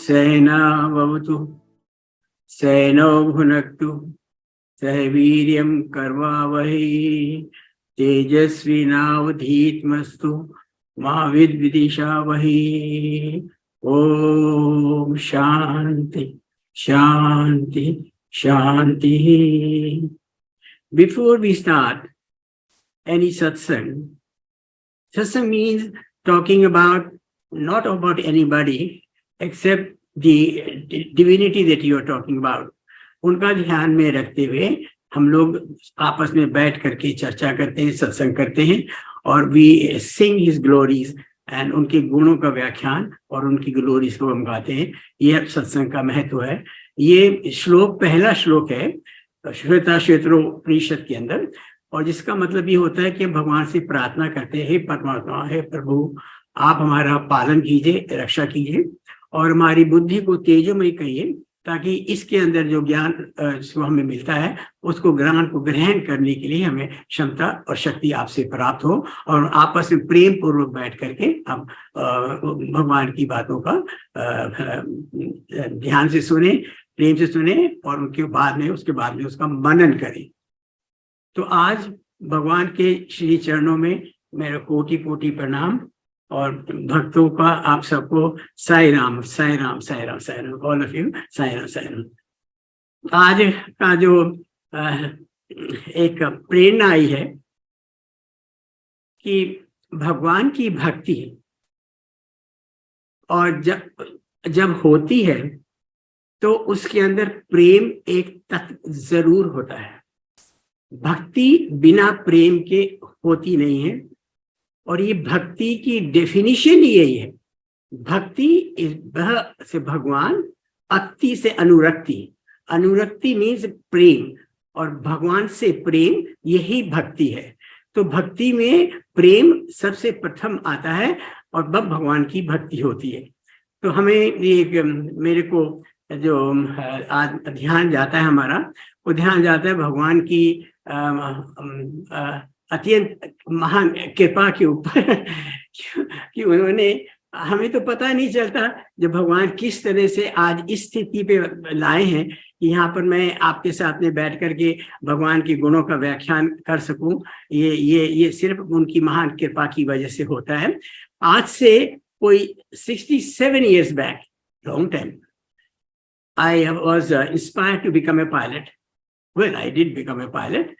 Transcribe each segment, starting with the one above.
सहनावतु सहनौ भुनक्तु सह वीर्यं कर्वावहै तेजस्विनावधीतमस्तु मा विद्विषावहै। ओम शांति शांति शांति। Before we start any satsang, satsang means talking about not about anybody except the divinity that you are talking about. उनका ध्यान में रखते हुए हम लोग आपस में बैठ करके चर्चा करते हैं, सत्संग करते हैं और we sing his glories and उनके गुणों का व्याख्यान और उनकी ग्लोरीज को हम गाते हैं। यह सत्संग का महत्व है। ये श्लोक पहला श्लोक है श्वेताश्वेतरोपनिषद के अंदर, और जिसका मतलब ये होता है कि भगवान से प्रार्थना करते हैं, हे परमात्मा, हे प्रभु, आप हमारा पालन कीजिए, रक्षा कीजिए और हमारी बुद्धि को तेजोमय करिए, ताकि इसके अंदर जो ज्ञान जो हमें मिलता है उसको ज्ञान को ग्रहण करने के लिए हमें क्षमता और शक्ति आपसे प्राप्त हो, और आपस में प्रेम पूर्वक बैठ करके हम भगवान की बातों का ध्यान से सुने, प्रेम से सुने और उसके बाद में उसका मनन करें। तो आज भगवान के श्री चरणों में मेरा कोटि कोटि प्रणाम और भक्तों का आप सबको Sai Ram Sai Ram Sai Ram Sai Ram, all of you Sai Ram Sai Ram. आज का जो एक प्रेरणा आई है कि भगवान की भक्ति और जब होती है तो उसके अंदर प्रेम एक तत्व जरूर होता है। भक्ति बिना प्रेम के होती नहीं है, और ये भक्ति की डेफिनेशन यही है। भक्ति से भगवान, अक्ति से अनुरक्ति, अनुरक्ति मीन्स प्रेम, और भगवान से प्रेम, यही भक्ति है। तो भक्ति में प्रेम सबसे प्रथम आता है और तब भगवान की भक्ति होती है। तो हमें ये मेरे को जो आज ध्यान जाता है हमारा, वो ध्यान जाता है भगवान की अत्यंत महान कृपा के ऊपर कि उन्होंने, हमें तो पता नहीं चलता जब भगवान किस तरह से आज इस स्थिति पे लाए हैं कि यहाँ पर मैं आपके साथ में बैठ करके भगवान के गुणों का व्याख्यान कर सकूं। ये सिर्फ उनकी महान कृपा की वजह से होता है। आज से कोई 67 years back, long time, I was inspired to become a pilot. Well, I did become a pilot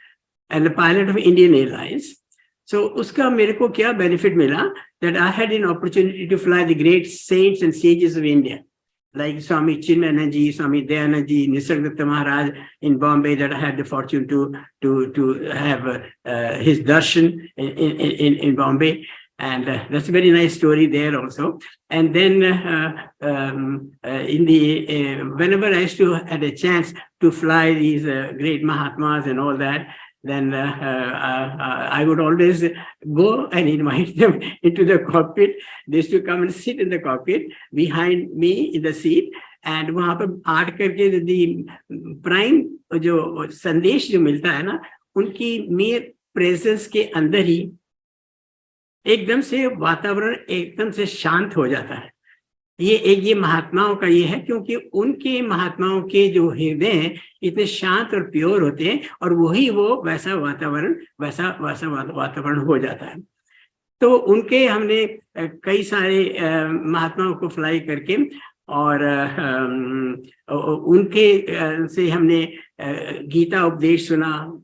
and a pilot of Indian Airlines. So उसका मेरे को क्या benefit मिला, that I had an opportunity to fly the great saints and sages of India, like Swami Chinmayanand Ji, Swami Dayanand Ji, Nisargadatta Maharaj in Bombay, that I had the fortune to have his darshan in Bombay. And that's a very nice story there also. And then whenever I used to had a chance to fly these great Mahatmas and all that, then I would always go and invite them into the cockpit. They used to come and sit in the cockpit behind me in the seat, and वहाँ पर आठ करके the prime जो संदेश जो मिलता है ना, उनकी mere presence के अंदर ही एकदम से वातावरण एकदम से शांत हो जाता है। ये महात्माओं का ये है, क्योंकि उनके महात्माओं के जो हृदय हैं इतने शांत और प्योर होते हैं, और वही वो वैसा वातावरण हो जाता है। तो उनके हमने कई सारे महात्माओं को फ्लाई करके, और उनके से हमने गीता उपदेश सुना,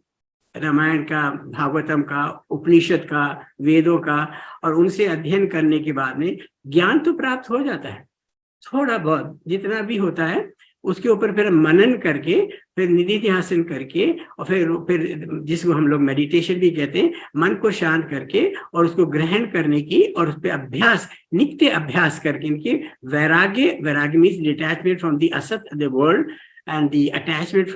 रामायण का, भागवतम का, उपनिषद का, वेदों का, और उनसे अध्ययन करने के बाद में ज्ञान तो प्राप्त हो जाता है, थोड़ा बहुत जितना भी होता है उसके ऊपर फिर मनन करके, फिर निधि हासिल करके, और फिर जिसको हम लोग मेडिटेशन भी कहते हैं, मन को शांत करके और उसको ग्रहण करने की, और उस पर अभ्यास, नित्य अभ्यास करके इनके वैराग्य मीन्स डिटैचमेंट फ्रॉम द असत the world and the attachment,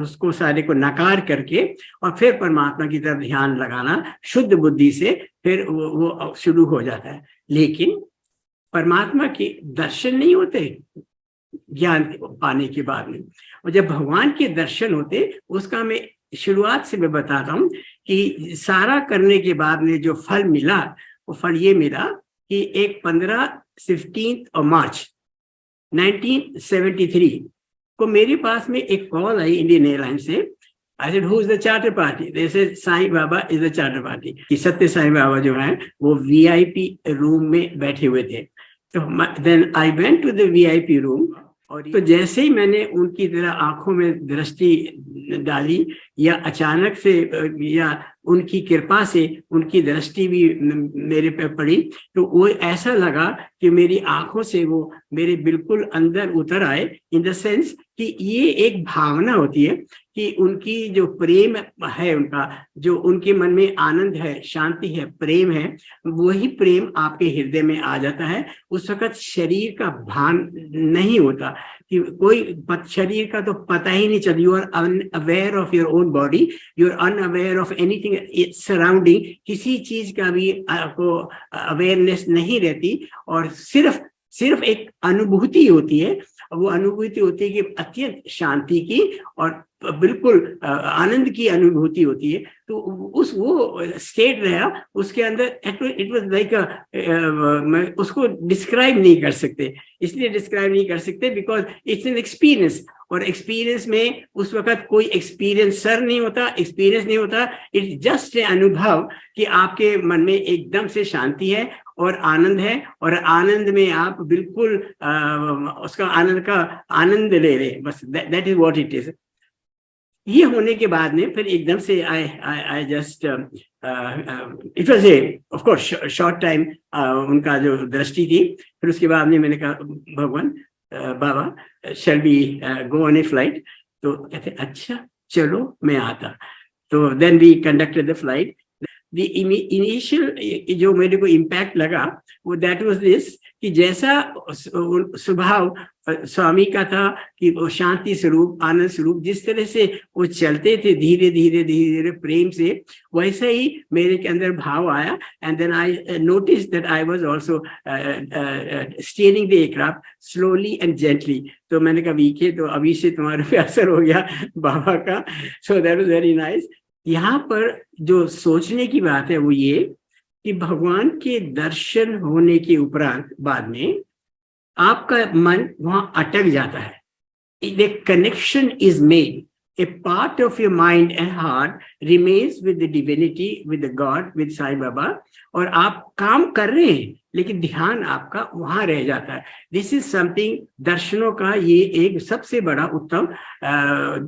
उसको सारे को नकार करके और फिर परमात्मा की तरफ ध्यान लगाना शुद्ध बुद्धि से, फिर वो शुरू हो जाता है। लेकिन परमात्मा के दर्शन नहीं होते ज्ञान पाने के बाद में, और जब भगवान के दर्शन होते, उसका मैं शुरुआत से मैं बताता हूँ कि सारा करने के बाद में जो फल मिला, वो फल ये मिला कि एक 15 मार्च 1973 को मेरे पास में एक कॉल आई इंडियन एयरलाइंस से। I said, who is the charter party? They said, Sai Baba is the charter party. कि सत्य साई बाबा जो है वो VIP रूम में बैठे हुए थे। तो then I went to the VIP room, और तो जैसे ही मैंने उनकी तरह आंखों में दृष्टि डाली, या अचानक से या उनकी कृपा से उनकी दृष्टि भी मेरे पे पड़ी, तो वो ऐसा लगा कि मेरी आंखों से वो मेरे बिल्कुल अंदर उतर आए, इन द सेंस कि ये एक भावना होती है कि उनकी जो प्रेम है, उनका जो उनके मन में आनंद है, शांति है, प्रेम है, वही प्रेम आपके हृदय में आ जाता है। उस वक्त शरीर का भान नहीं होता, कि कोई शरीर का तो पता ही नहीं चल, you are unaware of your own body, you are unaware of anything surrounding, किसी चीज का भी आपको अवेयरनेस नहीं रहती, और सिर्फ एक अनुभूति होती है। वो अनुभूति होती है कि अत्यंत शांति की और बिल्कुल आनंद की अनुभूति होती है। तो वो स्टेट रहा उसके अंदर, इट वाज लाइक मैं उसको डिस्क्राइब नहीं कर सकते, इसलिए डिस्क्राइब नहीं कर सकते बिकॉज इट्स एन एक्सपीरियंस। और एक्सपीरियंस में उस वक्त कोई एक्सपीरियंसर नहीं होता, एक्सपीरियंस नहीं होता, इट्स जस्ट ए अनुभव कि आपके मन में एकदम से शांति है और आनंद है, और आनंद में आप बिल्कुल उसका आनंद का आनंद ले रहे, बस that is what it is. ये होने के बाद में फिर एकदम से I just it was a of course short time उनका जो दृष्टि थी। फिर उसके बाद में मैंने कहा, भगवान बाबा shall be go on a flight? तो कहते अच्छा चलो मैं आता। तो then we conducted the flight. The initial जो मेरे को इम्पैक्ट लगा वो दैट वाज दिस, कि जैसा स्वभाव स्वामी का था कि वो शांति स्वरूप, आनंद स्वरूप, जिस तरह से वो चलते थे धीरे धीरे धीरे धीरे प्रेम से, वैसा ही मेरे के अंदर भाव आया। And then I notice that I was also steering the aircraft slowly and gently. तो मैंने कहा वीके, तो अभी से तुम्हारे पे असर हो गया बाबा का। So that was very nice. यहाँ पर जो सोचने की बात है वो ये कि भगवान के दर्शन होने के उपरांत बाद में आपका मन वहां अटक जाता है। The connection is made. A part of your mind and heart remains with the divinity, with the God, with Sai Baba, और आप काम कर रहे हैं लेकिन ध्यान आपका वहां रह जाता है। This is something, दर्शनों का ये एक सबसे बड़ा उत्तम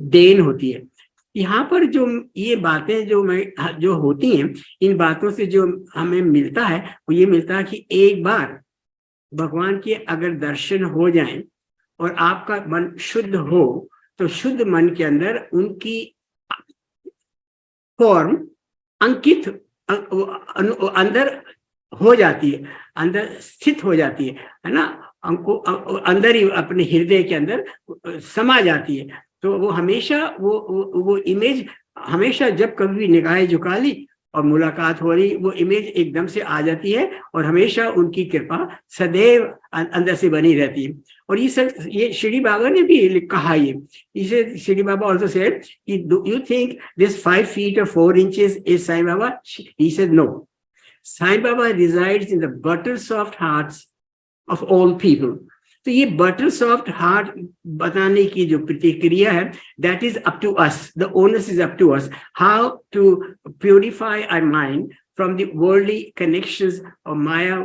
देन होती है। यहाँ पर जो ये बातें जो होती हैं, इन बातों से जो हमें मिलता है वो ये मिलता है कि एक बार भगवान के अगर दर्शन हो जाएं और आपका मन शुद्ध हो, तो शुद्ध मन के अंदर उनकी फॉर्म अंकित अंदर हो जाती है, अंदर स्थित हो जाती है ना, हमको अंदर ही अपने हृदय के अंदर समा जाती है। तो वो हमेशा वो इमेज हमेशा जब कभी भी निगाहें झुका ली और मुलाकात हो रही, वो इमेज एकदम से आ जाती है, और हमेशा उनकी कृपा सदैव अंदर से बनी रहती है। और ये शिरडी बाबा ने भी कहा, ये इसे शिरडी बाबा ऑल्सो सेड कि you think this 5 feet or 4 inches is Sai Baba? He said no. Sai Baba resides in the butter soft hearts of all people. तो ये बटर सॉफ्ट हार्ट बताने की जो प्रतिक्रिया है, that is up to us, the onus is up to us, how to purify our mind from the worldly connections और माया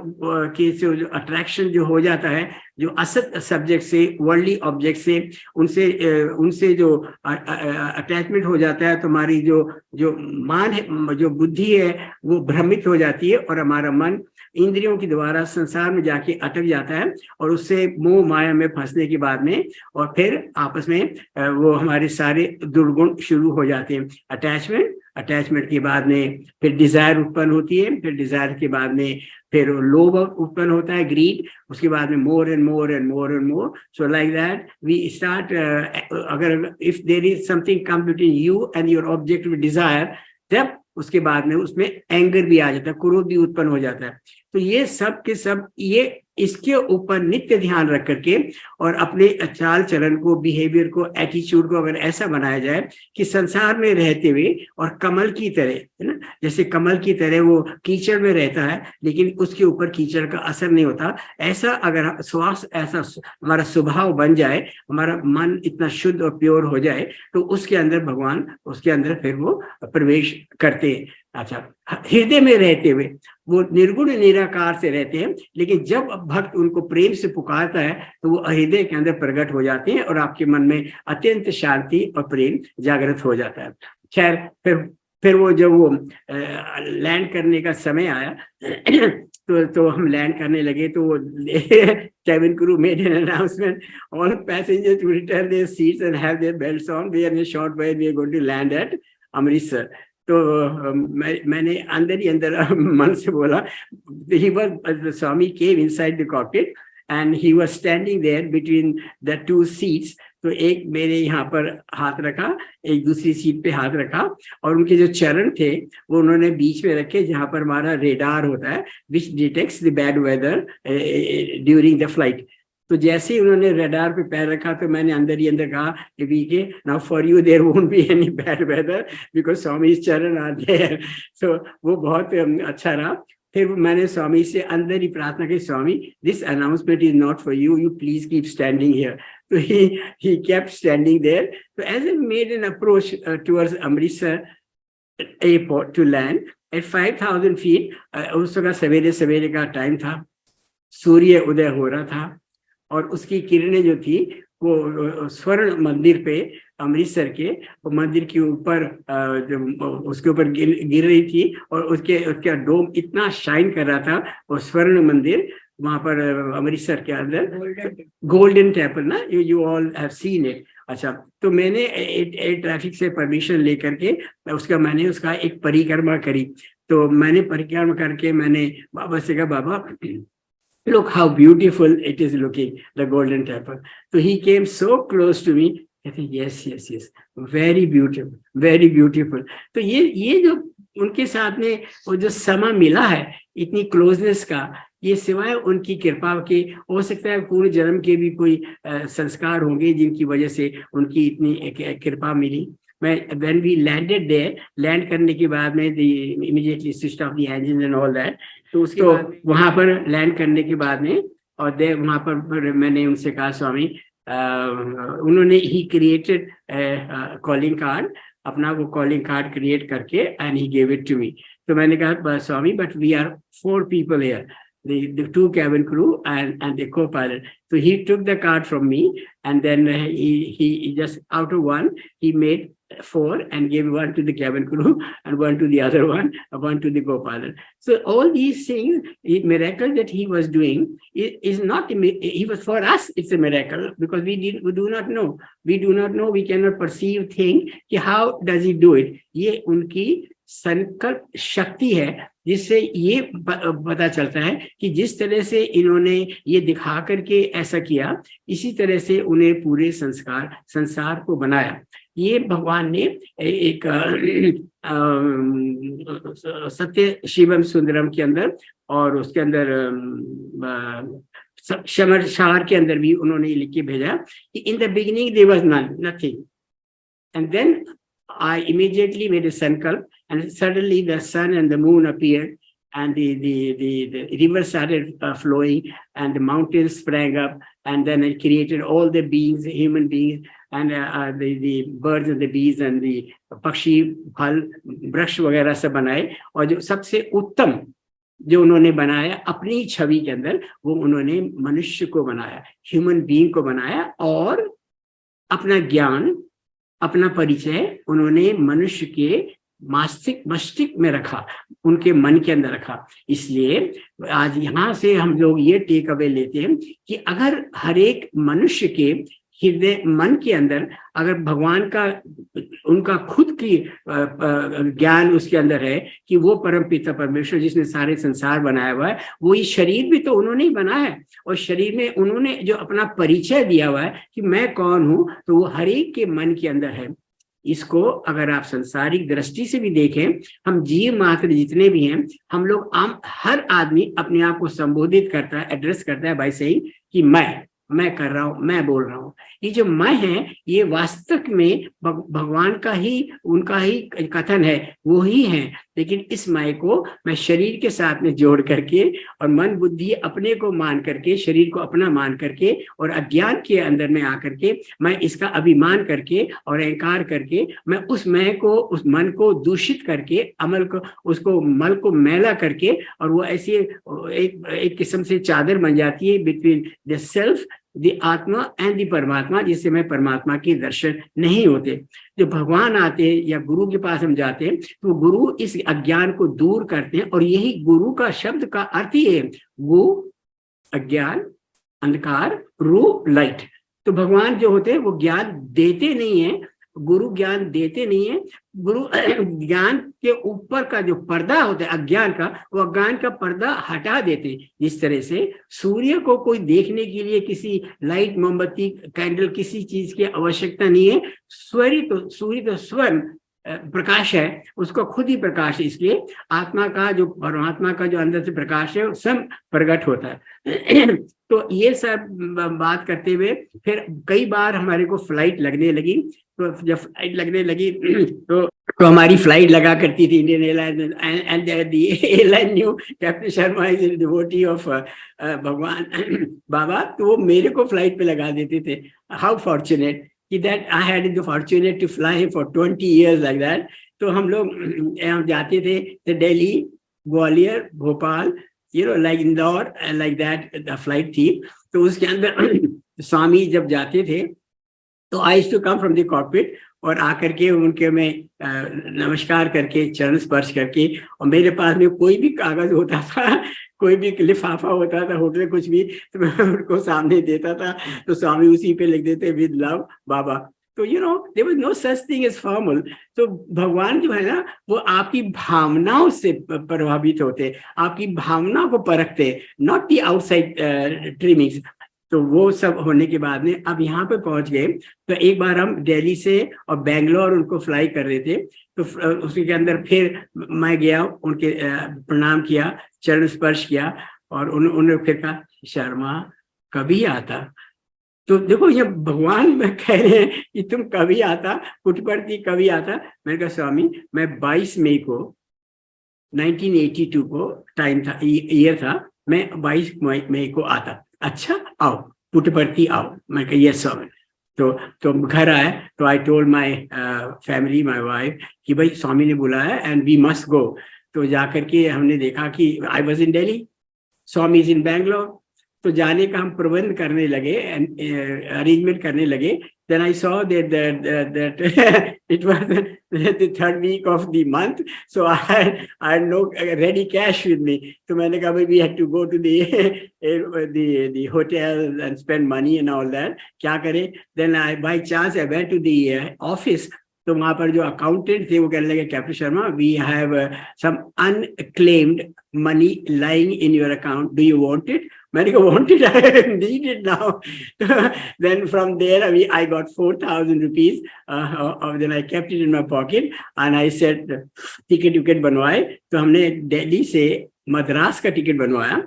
के जो अट्रैक्शन जो हो जाता है, जो असत सब्जेक्ट से, वर्ल्डली ऑब्जेक्ट से, उनसे जो अटैचमेंट हो जाता है, तो हमारी जो मान है, जो बुद्धि है, वो भ्रमित हो जाती है और हमारा मन इंद्रियों के द्वारा संसार में जाके अटक जाता है, और उससे मोह माया में फंसने के बाद में और फिर आपस में वो हमारे सारे दुर्गुण शुरू हो जाते हैं। अटैचमेंट के बाद में फिर डिजायर उत्पन्न होती है, फिर डिजायर के बाद में फिर लोभ उत्पन्न होता है, ग्रीड, उसके बाद में more and more and more and more. So like that we start, अगर if there is something come between you and your object with desire, तब उसके बाद में उसमें एंगर भी आ जाता है, क्रोध भी उत्पन्न हो जाता है। तो ये सब के सब ये इसके ऊपर नित्य ध्यान रख करके और अपने चाल चलन को, बिहेवियर को, एटीट्यूड को अगर ऐसा बनाया जाए कि संसार में रहते हुए और कमल की तरह, है ना, जैसे कमल की तरह वो कीचड़ में रहता है लेकिन उसके ऊपर कीचड़ का असर नहीं होता, ऐसा अगर श्वास ऐसा हमारा स्वभाव बन जाए, हमारा मन इतना शुद्ध और प्योर हो जाए, तो उसके अंदर भगवान, उसके अंदर फिर वो प्रवेश करते हैं। अच्छा, हृदय में रहते हुए वो निर्गुण निराकार से रहते हैं, लेकिन जब भक्त उनको प्रेम से पुकारता है तो वो हृदय के अंदर प्रकट हो जाते हैं और आपके मन में अत्यंत शांति और प्रेम जागृत हो जाता है। खैर, फिर वो जब वो लैंड करने का समय आया तो हम लैंड करने लगे, तो वो cabin crew made an announcement, all passengers to return their seats and have their belts on, we are in a short while we are going to land at Amritsar. तो मैंने अंदर ही अंदर मन से बोला, he was, the Swami came inside the cockpit and he was standing there between the two seats। तो एक मेरे यहाँ पर हाथ रखा, एक दूसरी सीट पे हाथ रखा, और उनके जो चरण थे वो उन्होंने बीच में रखे जहाँ पर हमारा रेडार होता है, which detects the bad weather during the flight। तो जैसे ही उन्होंने रडार पे पैर रखा तो मैंने अंदर ही अंदर कहा कि BK, now for you there won't be any bad weather because Swami charan are there. तो वो बहुत अच्छा रहा। फिर मैंने स्वामी से अंदर ही प्रार्थना की, Swami this announcement is not for you, you please keep standing here. तो ही केप्ट स्टैंडिंग देयर। तो as I made an approach towards Amritsar airport to land at 5000 feet, उस वक्त सवेरे सवेरे का टाइम था, सूर्य उदय हो रहा था और उसकी किरणें जो थी वो स्वर्ण मंदिर पे, अमृतसर के मंदिर के ऊपर उसके ऊपर गिर रही थी और उसका डोम इतना शाइन कर रहा था, वो स्वर्ण मंदिर वहां पर अमृतसर के अंदर, गोल्डन टेम्पल ना, you all have seen it. अच्छा, तो मैंने एयर ट्रैफिक से परमिशन लेकर के मैंने उसका एक परिक्रमा करी। तो मैंने परिक्रमा करके मैंने बाबा से कहा, बाबा look how beautiful it is looking, the golden temple। So he came so close to me, कहते yes, very beautiful, very beautiful। तो ये जो उनके साथ में वो जो समय मिला है इतनी क्लोजनेस का, ये सिवाय उनकी कृपा के हो सकता है पूर्ण जन्म के भी कोई संस्कार होंगे जिनकी वजह से उनकी इतनी कृपा मिली। मैं when we landed there, land करने के बाद में immediately switched off the engine and all that। तो उसके वहां पर लैंड करने के बाद में और वहां पर मैंने उनसे कहा, स्वामी उन्होंने ही क्रिएटेड कॉलिंग कार्ड, अपना वो कॉलिंग कार्ड क्रिएट करके and he gave it to me. तो मैंने कहा, Swami but we are 4 people here, the 2 cabin crew and the co-pilot। So he took the card from me and then he just out of 1 he made 4 and gave 1 to the cabin crew and 1 to the other one to the co-pilot। So all these things, miracle that he was doing is not, he was for us, it's a miracle because we do not know, we cannot perceive thing कि how does he do it। ये उनकी संकल्प शक्ति है जिससे ये पता चलता है कि जिस तरह से इन्होंने ये दिखा करके ऐसा किया, इसी तरह से उन्हें पूरे संसार को बनाया। ये भगवान ने एक सत्य शिवम सुंदरम के अंदर और उसके अंदर शमर के अंदर भी उन्होंने लिख के भेजा कि in the beginning there was nothing and then I immediately made a sankalp and suddenly the sun and the moon appeared and the river started flowing and the mountains sprang up and then it created all the beings, human beings and the birds and the bees and the pakshi, phal, brush वगैरह सब बनाए। और जो सबसे उत्तम जो उन्होंने बनाया अपनी छवि के अंदर, वो उन्होंने मनुष्य को बनाया, ह्यूमन बीइंग को बनाया और अपना ज्ञान, अपना परिचय उन्होंने मनुष्य के मस्तिष्क में रखा, उनके मन के अंदर रखा। इसलिए आज यहाँ से हम लोग ये टेक अवे लेते हैं कि अगर हर एक मनुष्य के हृदय मन के अंदर अगर भगवान का उनका खुद की ज्ञान उसके अंदर है कि वो परम पिता परमेश्वर जिसने सारे संसार बनाया हुआ है, वो ये शरीर भी तो उन्होंने ही बनाया है और शरीर में उन्होंने जो अपना परिचय दिया हुआ है कि मैं कौन हूँ, तो वो हर एक के मन के अंदर है। इसको अगर आप संसारिक दृष्टि से भी देखें, हम जीव मात्र जितने भी हैं, हम लोग हर आदमी अपने आप को संबोधित करता है, एड्रेस करता है भाई सही कि मैं कर रहा हूं, मैं बोल रहा हूं। ये जो मैं है, ये वास्तव में भगवान का ही, उनका ही कथन है, वो ही है। लेकिन इस मैं को मैं शरीर के साथ में जोड़ करके और मन बुद्धि अपने को मान करके, शरीर को अपना मान करके और अज्ञान के अंदर में आकर के मैं इसका अभिमान करके और अहंकार करके मैं उस मैं को, उस मन को दूषित करके, अमल को, उसको मल को मैला करके, और वो ऐसी एक किस्म से चादर बन जाती है बिटवीन द सेल्फ, द आत्मा एंड द परमात्मा, जिससे मैं परमात्मा के दर्शन नहीं होते। जो भगवान आते हैं या गुरु के पास हम जाते हैं, तो गुरु इस अज्ञान को दूर करते हैं, और यही गुरु का शब्द का अर्थ ही है, वो अज्ञान, अंधकार, रू, लाइट। तो भगवान जो होते हैं वो ज्ञान देते नहीं है, गुरु ज्ञान देते नहीं है। गुरु ज्ञान के ऊपर का जो पर्दा होता है अज्ञान का, वो अज्ञान का पर्दा हटा देते हैं। जिस तरह से सूर्य को कोई देखने के लिए किसी लाइट, मोमबत्ती, कैंडल, किसी चीज की आवश्यकता नहीं है। सूर्य तो स्वयं प्रकाश है, उसको खुद ही प्रकाश है। इसलिए आत्मा का जो, परमात्मा का जो अंदर से प्रकाश है, वो सब प्रकट होता है। तो ये सब बात करते हुए फिर कई बार हमारे को फ्लाइट लगने लगी। तो जब फ्लाइट लगने लगी तो हमारी फ्लाइट लगा करती थी Indian airline, and the airline new captain Sharma is a devotee of भगवान बाबा, तो वो मेरे को फ्लाइट पे लगा देते थे। How fortunate that I had the fortunate to fly for 20 years like that। तो हम लोग जाते थे तो Delhi, Gwalior, Bhopal, like Indore, like that the flight थी। तो उसके अंदर स्वामी जब जाते थे तो I used to come from the cockpit और आकर के उनके में नमस्कार करके, चरण स्पर्श करके, और मेरे पास में कोई भी कागज होता था, कोई भी लिफाफा होता था, होटल कुछ भी, तो मैं उनको सामने देता था, तो स्वामी उसी पे लिख देते विद लव बाबा। तो there was no such thing as formal. तो भगवान जो है ना, वो आपकी भावनाओं से प्रभावित होते, आपकी भावना को परखते, नॉट दी आउटसाइड ट्रिमिंग्स। तो वो सब होने के बाद में अब यहाँ पे पहुंच गए। तो एक बार हम दिल्ली से और बेंगलोर उनको फ्लाई कर रहे थे, तो उसके अंदर फिर मैं गया, उनके प्रणाम किया, चरण स्पर्श किया, और उन्होंने फिर कहा शर्मा कभी आता। तो देखो ये भगवान में कह रहे हैं कि तुम कभी आता, पुटपर्थी कभी आता। मैंने कहा स्वामी, मैं 22 मई को 1982 को टाइम था, ईयर था, मैं 22 मई को आता। अच्छा आओ, पुटपर्थी आओ। मैं कहा यस स्वामी। तो घर आए, तो I told my family, my wife, कि भाई स्वामी ने बुलाया है एंड वी मस्ट गो। तो जाकर के हमने देखा कि I was in Delhi, Swami is in Bangalore. तो जाने का हम प्रबंध करने लगे, अरेंजमेंट करने लगे। Then I saw that it was the third week of the month, so I had no ready cash with me. तो मैंने कहा we had to go to the hotel and spend money and all that. क्या करें? Then by chance I went to the office. तो वहां पर जो accountant थे वो कहने लगे captain Sharma, we have some unclaimed money lying in your account, do you want it? मैंने कहा want it, I need it now. Then from there I got 4,000 rupees, then I kept it in my pocket and I said ticket बनवाए। तो हमने दिल्ली से मद्रास का ticket बनवाया।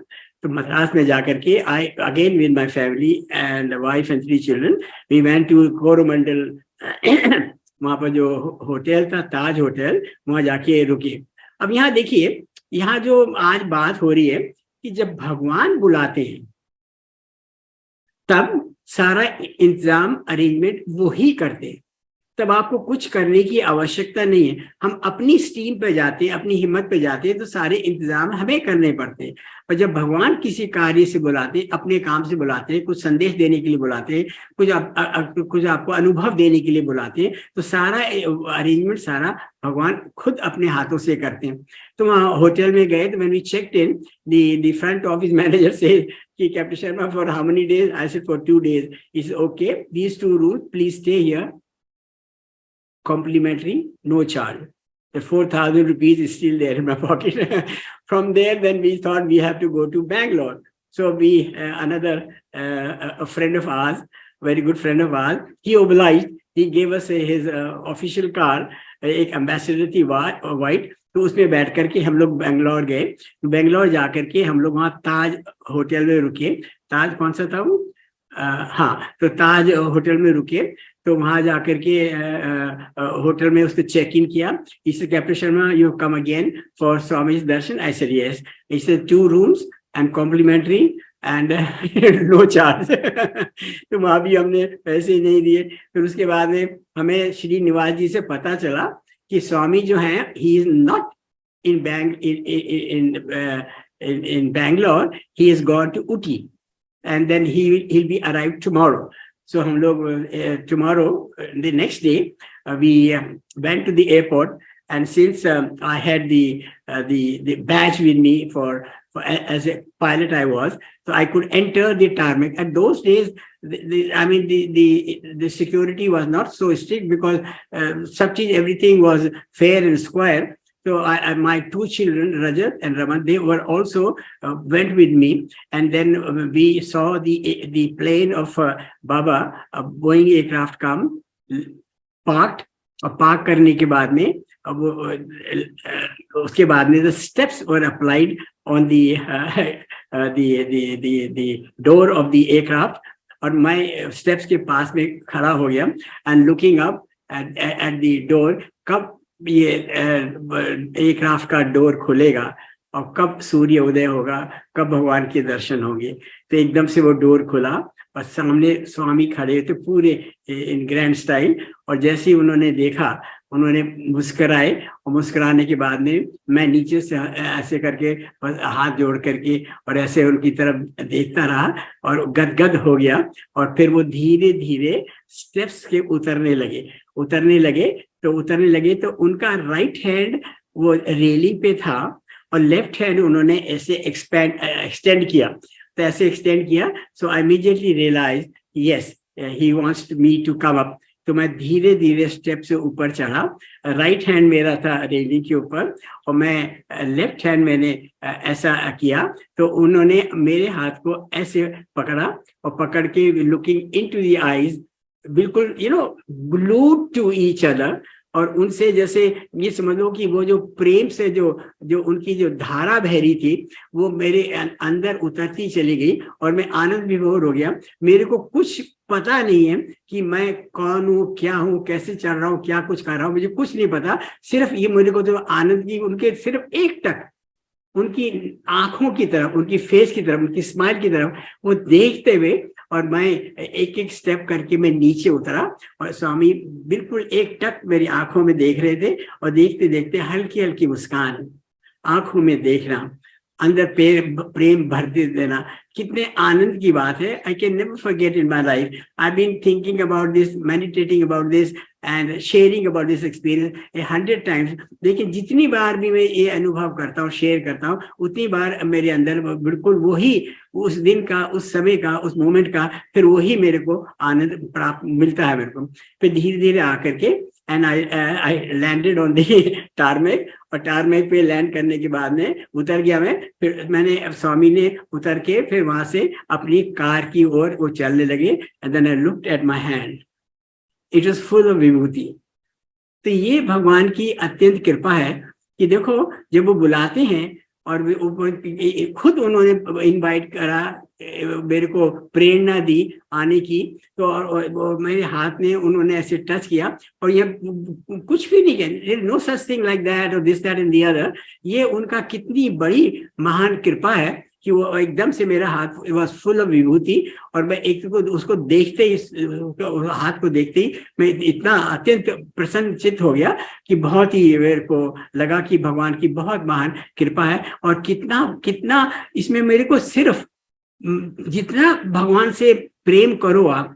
तो मद्रास में जाकर के I again with my family and wife and 3 children, we went to Coromandel. वहां पर जो होटल था, ताज होटल, वहां जाके रुके। अब यहाँ देखिए, यहाँ जो आज बात हो रही है कि जब भगवान बुलाते हैं तब सारा इंतजाम, अरेंजमेंट वो ही करते हैं, तब आपको कुछ करने की आवश्यकता नहीं है। हम अपनी स्टीम पे जाते हैं, अपनी हिम्मत पे जाते हैं, तो सारे इंतजाम हमें करने पड़ते हैं। और जब भगवान किसी कार्य से बुलाते हैं, अपने काम से बुलाते हैं, कुछ संदेश देने के लिए बुलाते हैं, कुछ आपको अनुभव देने के लिए बुलाते हैं, तो सारा अरेंजमेंट सारा भगवान खुद अपने हाथों से करते हैं। तो वहाँ होटल में गए, तो when we checked in, the front office manager से कि captain Sharma for how many days? I said for 2 days। Is okay, these 2 rooms, please stay here, complimentary, no charge. The 4,000 rupees is still there in my pocket. From there, then we thought we have to go to Bangalore. So another a friend of ours, very good friend of ours, he obliged he gave us his official car, एक ambassador थी white, तो उसमें बैठ करके हम लोग बेंगलोर गए। बेंगलोर जाकर के हम लोग वहाँ ताज होटल में रुके। ताज कौन सा था वो, हाँ, तो ताज होटल में रुके। तो वहां जाकर के होटल में उसने चेक इन किया। इसे captain Sharma, you come again for Swami darshan? I said yes. इसे 2 rooms and complimentary and no charge. तो वहां भी हमने पैसे नहीं दिए। फिर उसके बाद में हमें श्री निवास जी से पता चला कि स्वामी जो है, he is not in Bangalore, he has gone to Uti, and then he'll be arrived tomorrow. So हम लोग tomorrow, the next day, we went to the airport, and since I had the badge with me for as a pilot I was, so I could enter the tarmac. At those days, the security was not so strict because everything was fair and square. So my 2 children, Rajat and Raman, they were also went with me, and then we saw the plane of Baba, Boeing aircraft come, parked, और park करने के बाद में अब उसके बाद में the steps were applied on the door of the aircraft, और मैं steps के पास में खड़ा हो गया and looking up at the door, कब ये एयरक्राफ्ट का डोर खुलेगा और कब सूर्य उदय होगा, कब भगवान के दर्शन होंगे। तो एकदम से वो डोर खुला और सामने स्वामी खड़े थे पूरे इन ग्रैंड स्टाइल, और जैसे ही उन्होंने देखा, उन्होंने मुस्कुराए, और मुस्कुराने के बाद में मैं नीचे से ऐसे करके हाथ जोड़ करके और ऐसे उनकी तरफ देखता रहा और गदगद हो गया। और फिर वो धीरे धीरे स्टेप्स के उतरने लगे तो उनका राइट हैंड वो रेलिंग पे था और लेफ्ट हैंड उन्होंने ऐसे एक्सटेंड किया। तो ऐसे एक्सटेंड किया, so I immediately realise yes he wants me to come up. तो मैं धीरे धीरे स्टेप से ऊपर चढ़ा। राइट हैंड मेरा था रेलिंग के ऊपर और मैं लेफ्ट हैंड मैंने ऐसा किया, तो उन्होंने मेरे हाथ को ऐसे पकड़ा और पकड़ के लुकिंग इनटू द आईज, बिल्कुल ग्लूड टू ईच अदर। और उनसे जैसे ये समझ लो कि वो जो प्रेम से जो उनकी जो धारा बह रही थी वो मेरे अंदर उतरती चली गई और मैं आनंद विभोर हो गया। मेरे को कुछ पता नहीं है कि मैं कौन हूँ, क्या हूँ, कैसे चल रहा हूँ, क्या कुछ कर रहा हूँ, मुझे कुछ नहीं पता। सिर्फ ये मेरे को तो आनंद की उनके सिर्फ एक टक उनकी आंखों की तरफ, उनकी फेस की तरफ, उनकी स्माइल की तरफ वो देखते हुए, और मैं एक एक स्टेप करके मैं नीचे उतरा और स्वामी बिल्कुल एक टक मेरी आंखों में देख रहे थे और देखते देखते हल्की हल्की मुस्कान आंखों में देखना, अंदर प्रेम भर देना, कितने आनंद की बात है। I can never forget in my life. I been thinking about this, meditating about this and sharing about this experience 100 times. लेकिन जितनी बार भी मैं ये अनुभव करता हूँ, शेयर करता हूँ, उतनी बार मेरे अंदर बिल्कुल वही उस दिन का, उस समय का, उस मोमेंट का फिर वही मेरे को आनंद प्राप्त मिलता है मेरे को। फिर धीरे धीरे आकर के and I landed on the tarmac, और टारमेक पे लैंड करने के बाद में उतर गया मैं। फिर मैंने स्वामी ने उतर के फिर वहां से अपनी कार की ओर वो चलने लगे। And then I looked at my hand, it was full of vibhuti. तो ये भगवान की अत्यंत कृपा है कि देखो जब वो बुलाते हैं और खुद उन्होंने इनवाइट करा, मेरे को प्रेरणा दी आने की, तो और मेरे हाथ में उन्होंने ऐसे टच किया और ये कुछ भी नहीं किया, no such thing like that और this that and the other. ये उनका कितनी बड़ी महान कृपा है कि वो एकदम से मेरा हाथ वॉज फुल ऑफ विभूति, और मैं एक को उसको देखते ही, हाथ को देखते ही मैं इतना अत्यंत प्रसन्नचित्त हो गया कि बहुत ही मेरे को लगा कि भगवान की बहुत महान कृपा है। और कितना कितना इसमें मेरे को सिर्फ जितना भगवान से प्रेम करो आप,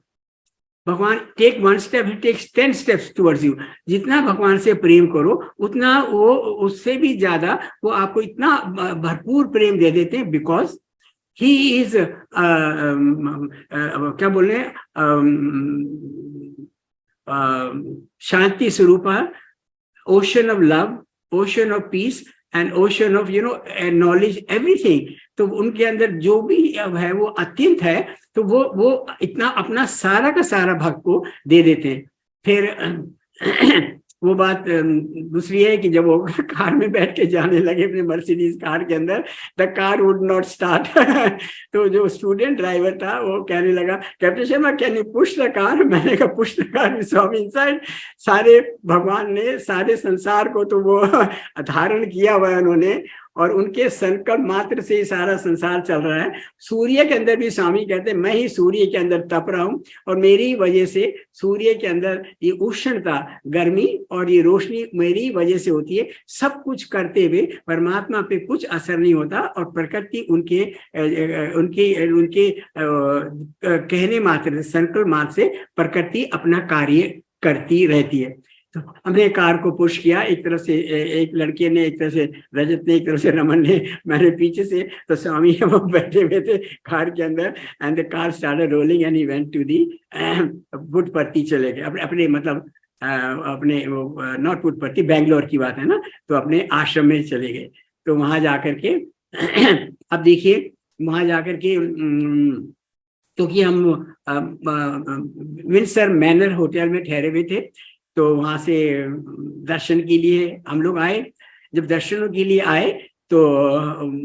भगवान take 1 step, he takes 10 steps towards you. जितना भगवान से प्रेम करो उतना वो उससे भी ज्यादा वो आपको इतना भरपूर प्रेम दे देते हैं, बिकॉज ही इज क्या बोल रहे हैं, Shanti Swarup, ocean of love, ocean of peace and ocean of knowledge, everything. तो उनके अंदर जो भी है वो अत्यंत है, तो वो इतना अपना सारा का सारा भक्त को दे देते हैं। फिर वो बात दूसरी है कि जब वो कार में बैठ के जाने लगे अपने मर्सिडीज कार के अंदर, the car would not start. तो जो स्टूडेंट ड्राइवर था वो कहने लगा, captain Sharma can you push the car? मैंने कहा push the car Swami inside. सारे भगवान ने सारे संसार को तो वो धारण किया हुआ है उन्होंने, और उनके संकल्प मात्र से ही सारा संसार चल रहा है। सूर्य के अंदर भी स्वामी कहते हैं मैं ही सूर्य के अंदर तप रहा हूं, और मेरी वजह से सूर्य के अंदर ये उष्णता, गर्मी और ये रोशनी मेरी वजह से होती है। सब कुछ करते हुए परमात्मा पे कुछ असर नहीं होता, और प्रकृति उनके उनके उनके कहने मात्र, संकल्प मात्र से प्रकृति अपना कार्य करती रहती है। तो हमने कार को पुश किया, एक तरफ से एक लड़के ने, एक तरफ से रजत ने, एक तरफ से रमन ने, मैंने पीछे से। तो स्वामी वो बैठे हुए थे कार के अंदर, and the car started rolling and he went to the Puttaparthi चले गए, अपने मतलब अपने वो नॉट पुट्टपर्ती, बैंगलोर की बात है ना, तो अपने आश्रम में चले गए। तो वहां जाकर के अब देखिए वहां जाकर के तो कि हम विंडसर मैनर होटल में ठहरे हुए थे, तो वहां से दर्शन के लिए हम लोग आए। जब दर्शनों के लिए आए तो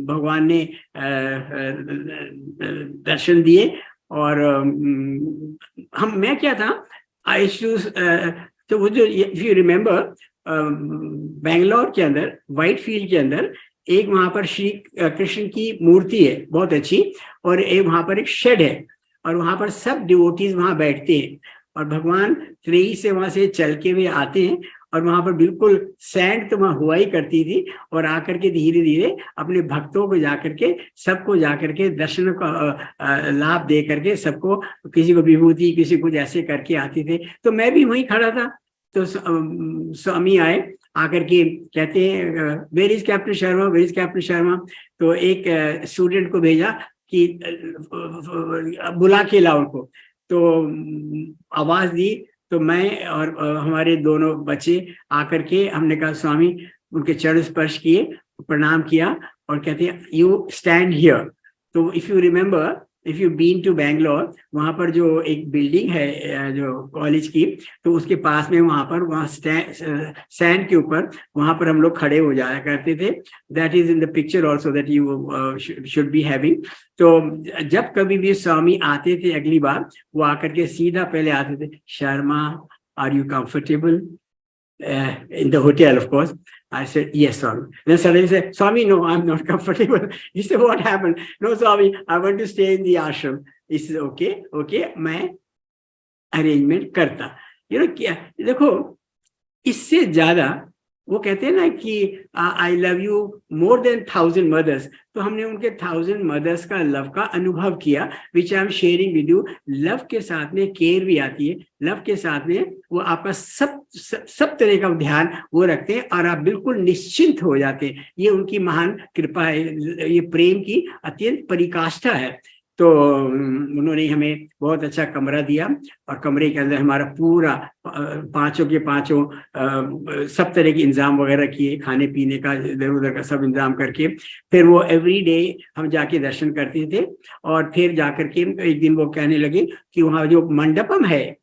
भगवान ने दर्शन दिए, और मैं क्या था, आई तो वो जो, इफ यू रिमेम्बर, बेंगलोर के अंदर व्हाइट फील्ड के अंदर एक वहां पर श्री कृष्ण की मूर्ति है बहुत अच्छी, और एक वहां पर एक शेड है, और वहां पर सब डिवोटीज वहां बैठते हैं, और भगवान त्रेई से वहां से चल के हुए आते हैं, और वहां पर बिल्कुल सैंड तो वहां हुआ ही करती थी, और आकर के धीरे धीरे अपने भक्तों को जाकर के, सबको जाकर के दर्शन का लाभ दे करके, सबको, किसी को विभूति, किसी कुछ ऐसे करके आते थे। तो मैं भी वहीं खड़ा था, तो स्वामी आए, आकर के कहते हैं where is captain Sharma, where is captain Sharma. तो एक स्टूडेंट को भेजा कि बुला के लाओ उनको। तो आवाज दी, तो मैं और हमारे दोनों बच्चे आकर के हमने कहा स्वामी, उनके चरण स्पर्श किए, प्रणाम किया, और कहते हैं यू स्टैंड हियर। तो if you remember, if you been to Bangalore, वहां पर जो एक बिल्डिंग है जो कॉलेज की, तो उसके पास में वहां सैंड के ऊपर वहां पर हम लोग खड़े हो जाया करते थे। That is in the picture also that you should be having. तो जब कभी भी स्वामी आते थे अगली बार, वो आकर के सीधा पहले आते थे, Sharma are you comfortable in the hotel, of course. I said, yes, Swami. Then suddenly he said, Swami, no, I'm not comfortable. He said, what happened? No, Swami, I want to stay in the ashram. He said, okay, मैं arrangement करता। क्या देखो, इससे ज्यादा वो कहते हैं ना कि I love you more than 1000 mothers, तो हमने उनके 1000 मदर्स का लव का अनुभव किया, which I am sharing with you. Love के साथ में केयर भी आती है, लव के साथ में वो आपका सब तरह का ध्यान वो रखते हैं, और आप बिल्कुल निश्चिंत हो जाते हैं। ये उनकी महान कृपा है, ये प्रेम की अत्यंत परिकाष्ठा है। तो उन्होंने हमें बहुत अच्छा कमरा दिया, और कमरे के अंदर हमारा पूरा पांचों के पांचों सब तरह के इंतजाम वगैरह किए, खाने पीने का इधर उधर का सब इंतजाम करके। फिर वो एवरी डे हम जाके दर्शन करते थे, और फिर जाकर के एक दिन वो कहने लगे कि वहाँ जो मंडपम है,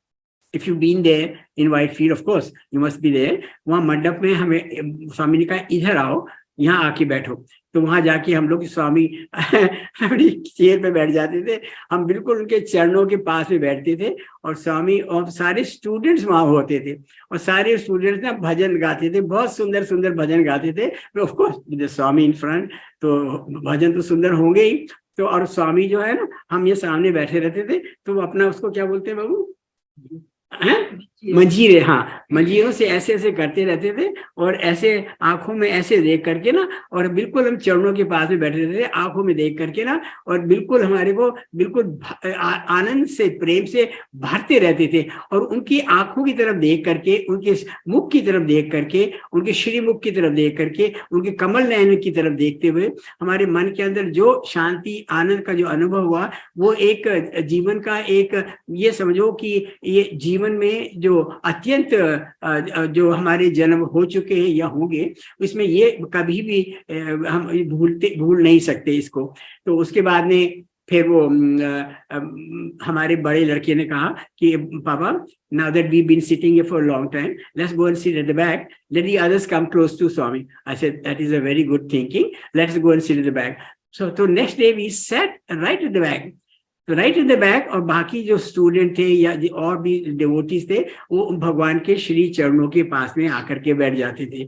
if you been there in Whitefield, of course you must be there, वहाँ मंडप में हमें स्वामी ने कहा इधर आओ, यहाँ आके बैठो। तो वहां जाके हम लोग स्वामी अपनी चेयर पे बैठ जाते थे, हम बिल्कुल उनके चरणों के पास में बैठते थे, और स्वामी और सारे स्टूडेंट्स वहां होते थे, और सारे स्टूडेंट्स ना भजन गाते थे, बहुत सुंदर सुंदर भजन गाते थे। Of course with Swami in front, तो भजन तो सुंदर होंगे ही। तो और स्वामी जो है ना, हम ये सामने बैठे रहते थे, तो वो अपना उसको क्या बोलते हैं बाबू, मंजीरे, हाँ, मंजीरों से ऐसे ऐसे करते रहते थे, और ऐसे आंखों में ऐसे देख करके ना, और बिल्कुल हम चरणों के पास में बैठे रहते थे, आंखों में देख करके ना, और बिल्कुल हमारे को बिल्कुल आनंद से, प्रेम से भरते रहते थे। और उनकी आंखों की तरफ देख करके, उनके मुख की तरफ देख करके, उनके श्रीमुख की तरफ देख करके, उनके कमल नयन की तरफ देखते हुए हमारे मन के अंदर जो शांति, आनंद का जो अनुभव हुआ, वो एक जीवन का एक, ये समझो कि ये जीवन में जो अत्यंत जो हमारे जन्म हो चुके हैं या होंगे, इसमें ये कभी भी हम भूल नहीं सकते इसको। तो उसके बाद में फिर वो हमारे बड़े लड़के ने कहा कि पापा, now that we've been sitting here for a long time, let's go and sit at the back, let the others come close to Swami. I said, that is a very good thinking, let's go and sit at the back. So next day we sat right at the back. तो right in the back, और बाकी जो student थे या और भी devotees थे वो भगवान के श्री चरणों के पास में आकर के बैठ जाते थे।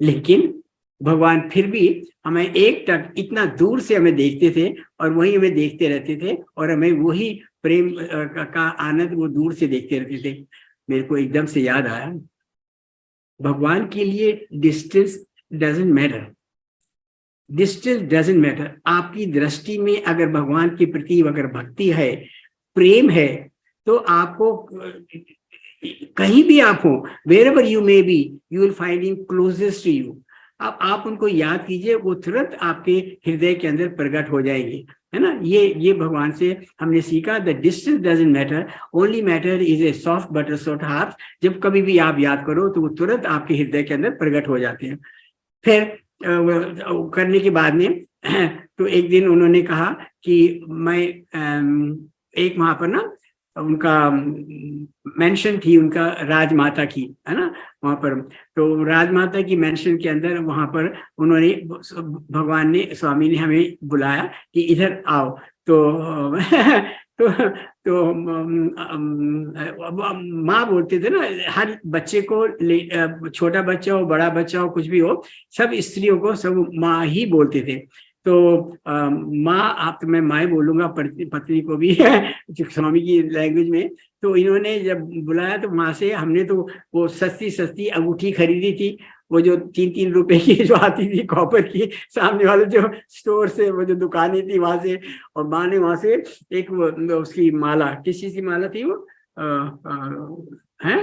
लेकिन भगवान फिर भी हमें एक टक इतना दूर से हमें देखते थे और वही हमें देखते रहते थे, और हमें वही प्रेम का आनंद वो दूर से देखते रहते थे। मेरे को एकदम से याद आया, भगवान के लिए distance doesn't matter, distance doesn't matter. आपकी दृष्टि में अगर भगवान के प्रति अगर भक्ति है, प्रेम है, तो आपको कहीं भी आप हो, wherever you may be, you will find him closest to you. अब आप उनको याद कीजिए, वो तुरंत आपके हृदय के अंदर प्रकट हो जाएंगे, है ना। ये भगवान से हमने सीखा, the distance doesn't matter, only matter is a soft butter soft heart. जब कभी भी आप याद करो तो वो तुरंत आपके हृदय के अंदर प्रकट हो जाते हैं। फिर करने के बाद में तो एक दिन उन्होंने कहा कि मैं एक वहां पर ना उनका मेंशन थी, उनका राजमाता की, है ना, वहां पर। तो राजमाता की मेंशन के अंदर वहां पर उन्होंने, भगवान ने, स्वामी ने हमें बुलाया कि इधर आओ। तो माँ बोलते थे ना, हर बच्चे को, छोटा बच्चा हो बड़ा बच्चा हो कुछ भी हो, सब स्त्रियों को सब माँ ही बोलते थे। तो माँ, आप तो मैं माँ बोलूंगा, पत्नी को भी स्वामी की लैंग्वेज में। तो इन्होंने जब बुलाया तो वहां से हमने तो वो सस्ती सस्ती अंगूठी खरीदी थी, वो जो 3-3 रुपए की जो आती थी कॉपर की, सामने वाले जो स्टोर से, वो जो दुकानें थी वहां से। और माँ ने वहां से एक उसकी माला, किस चीज की माला थी वो, है,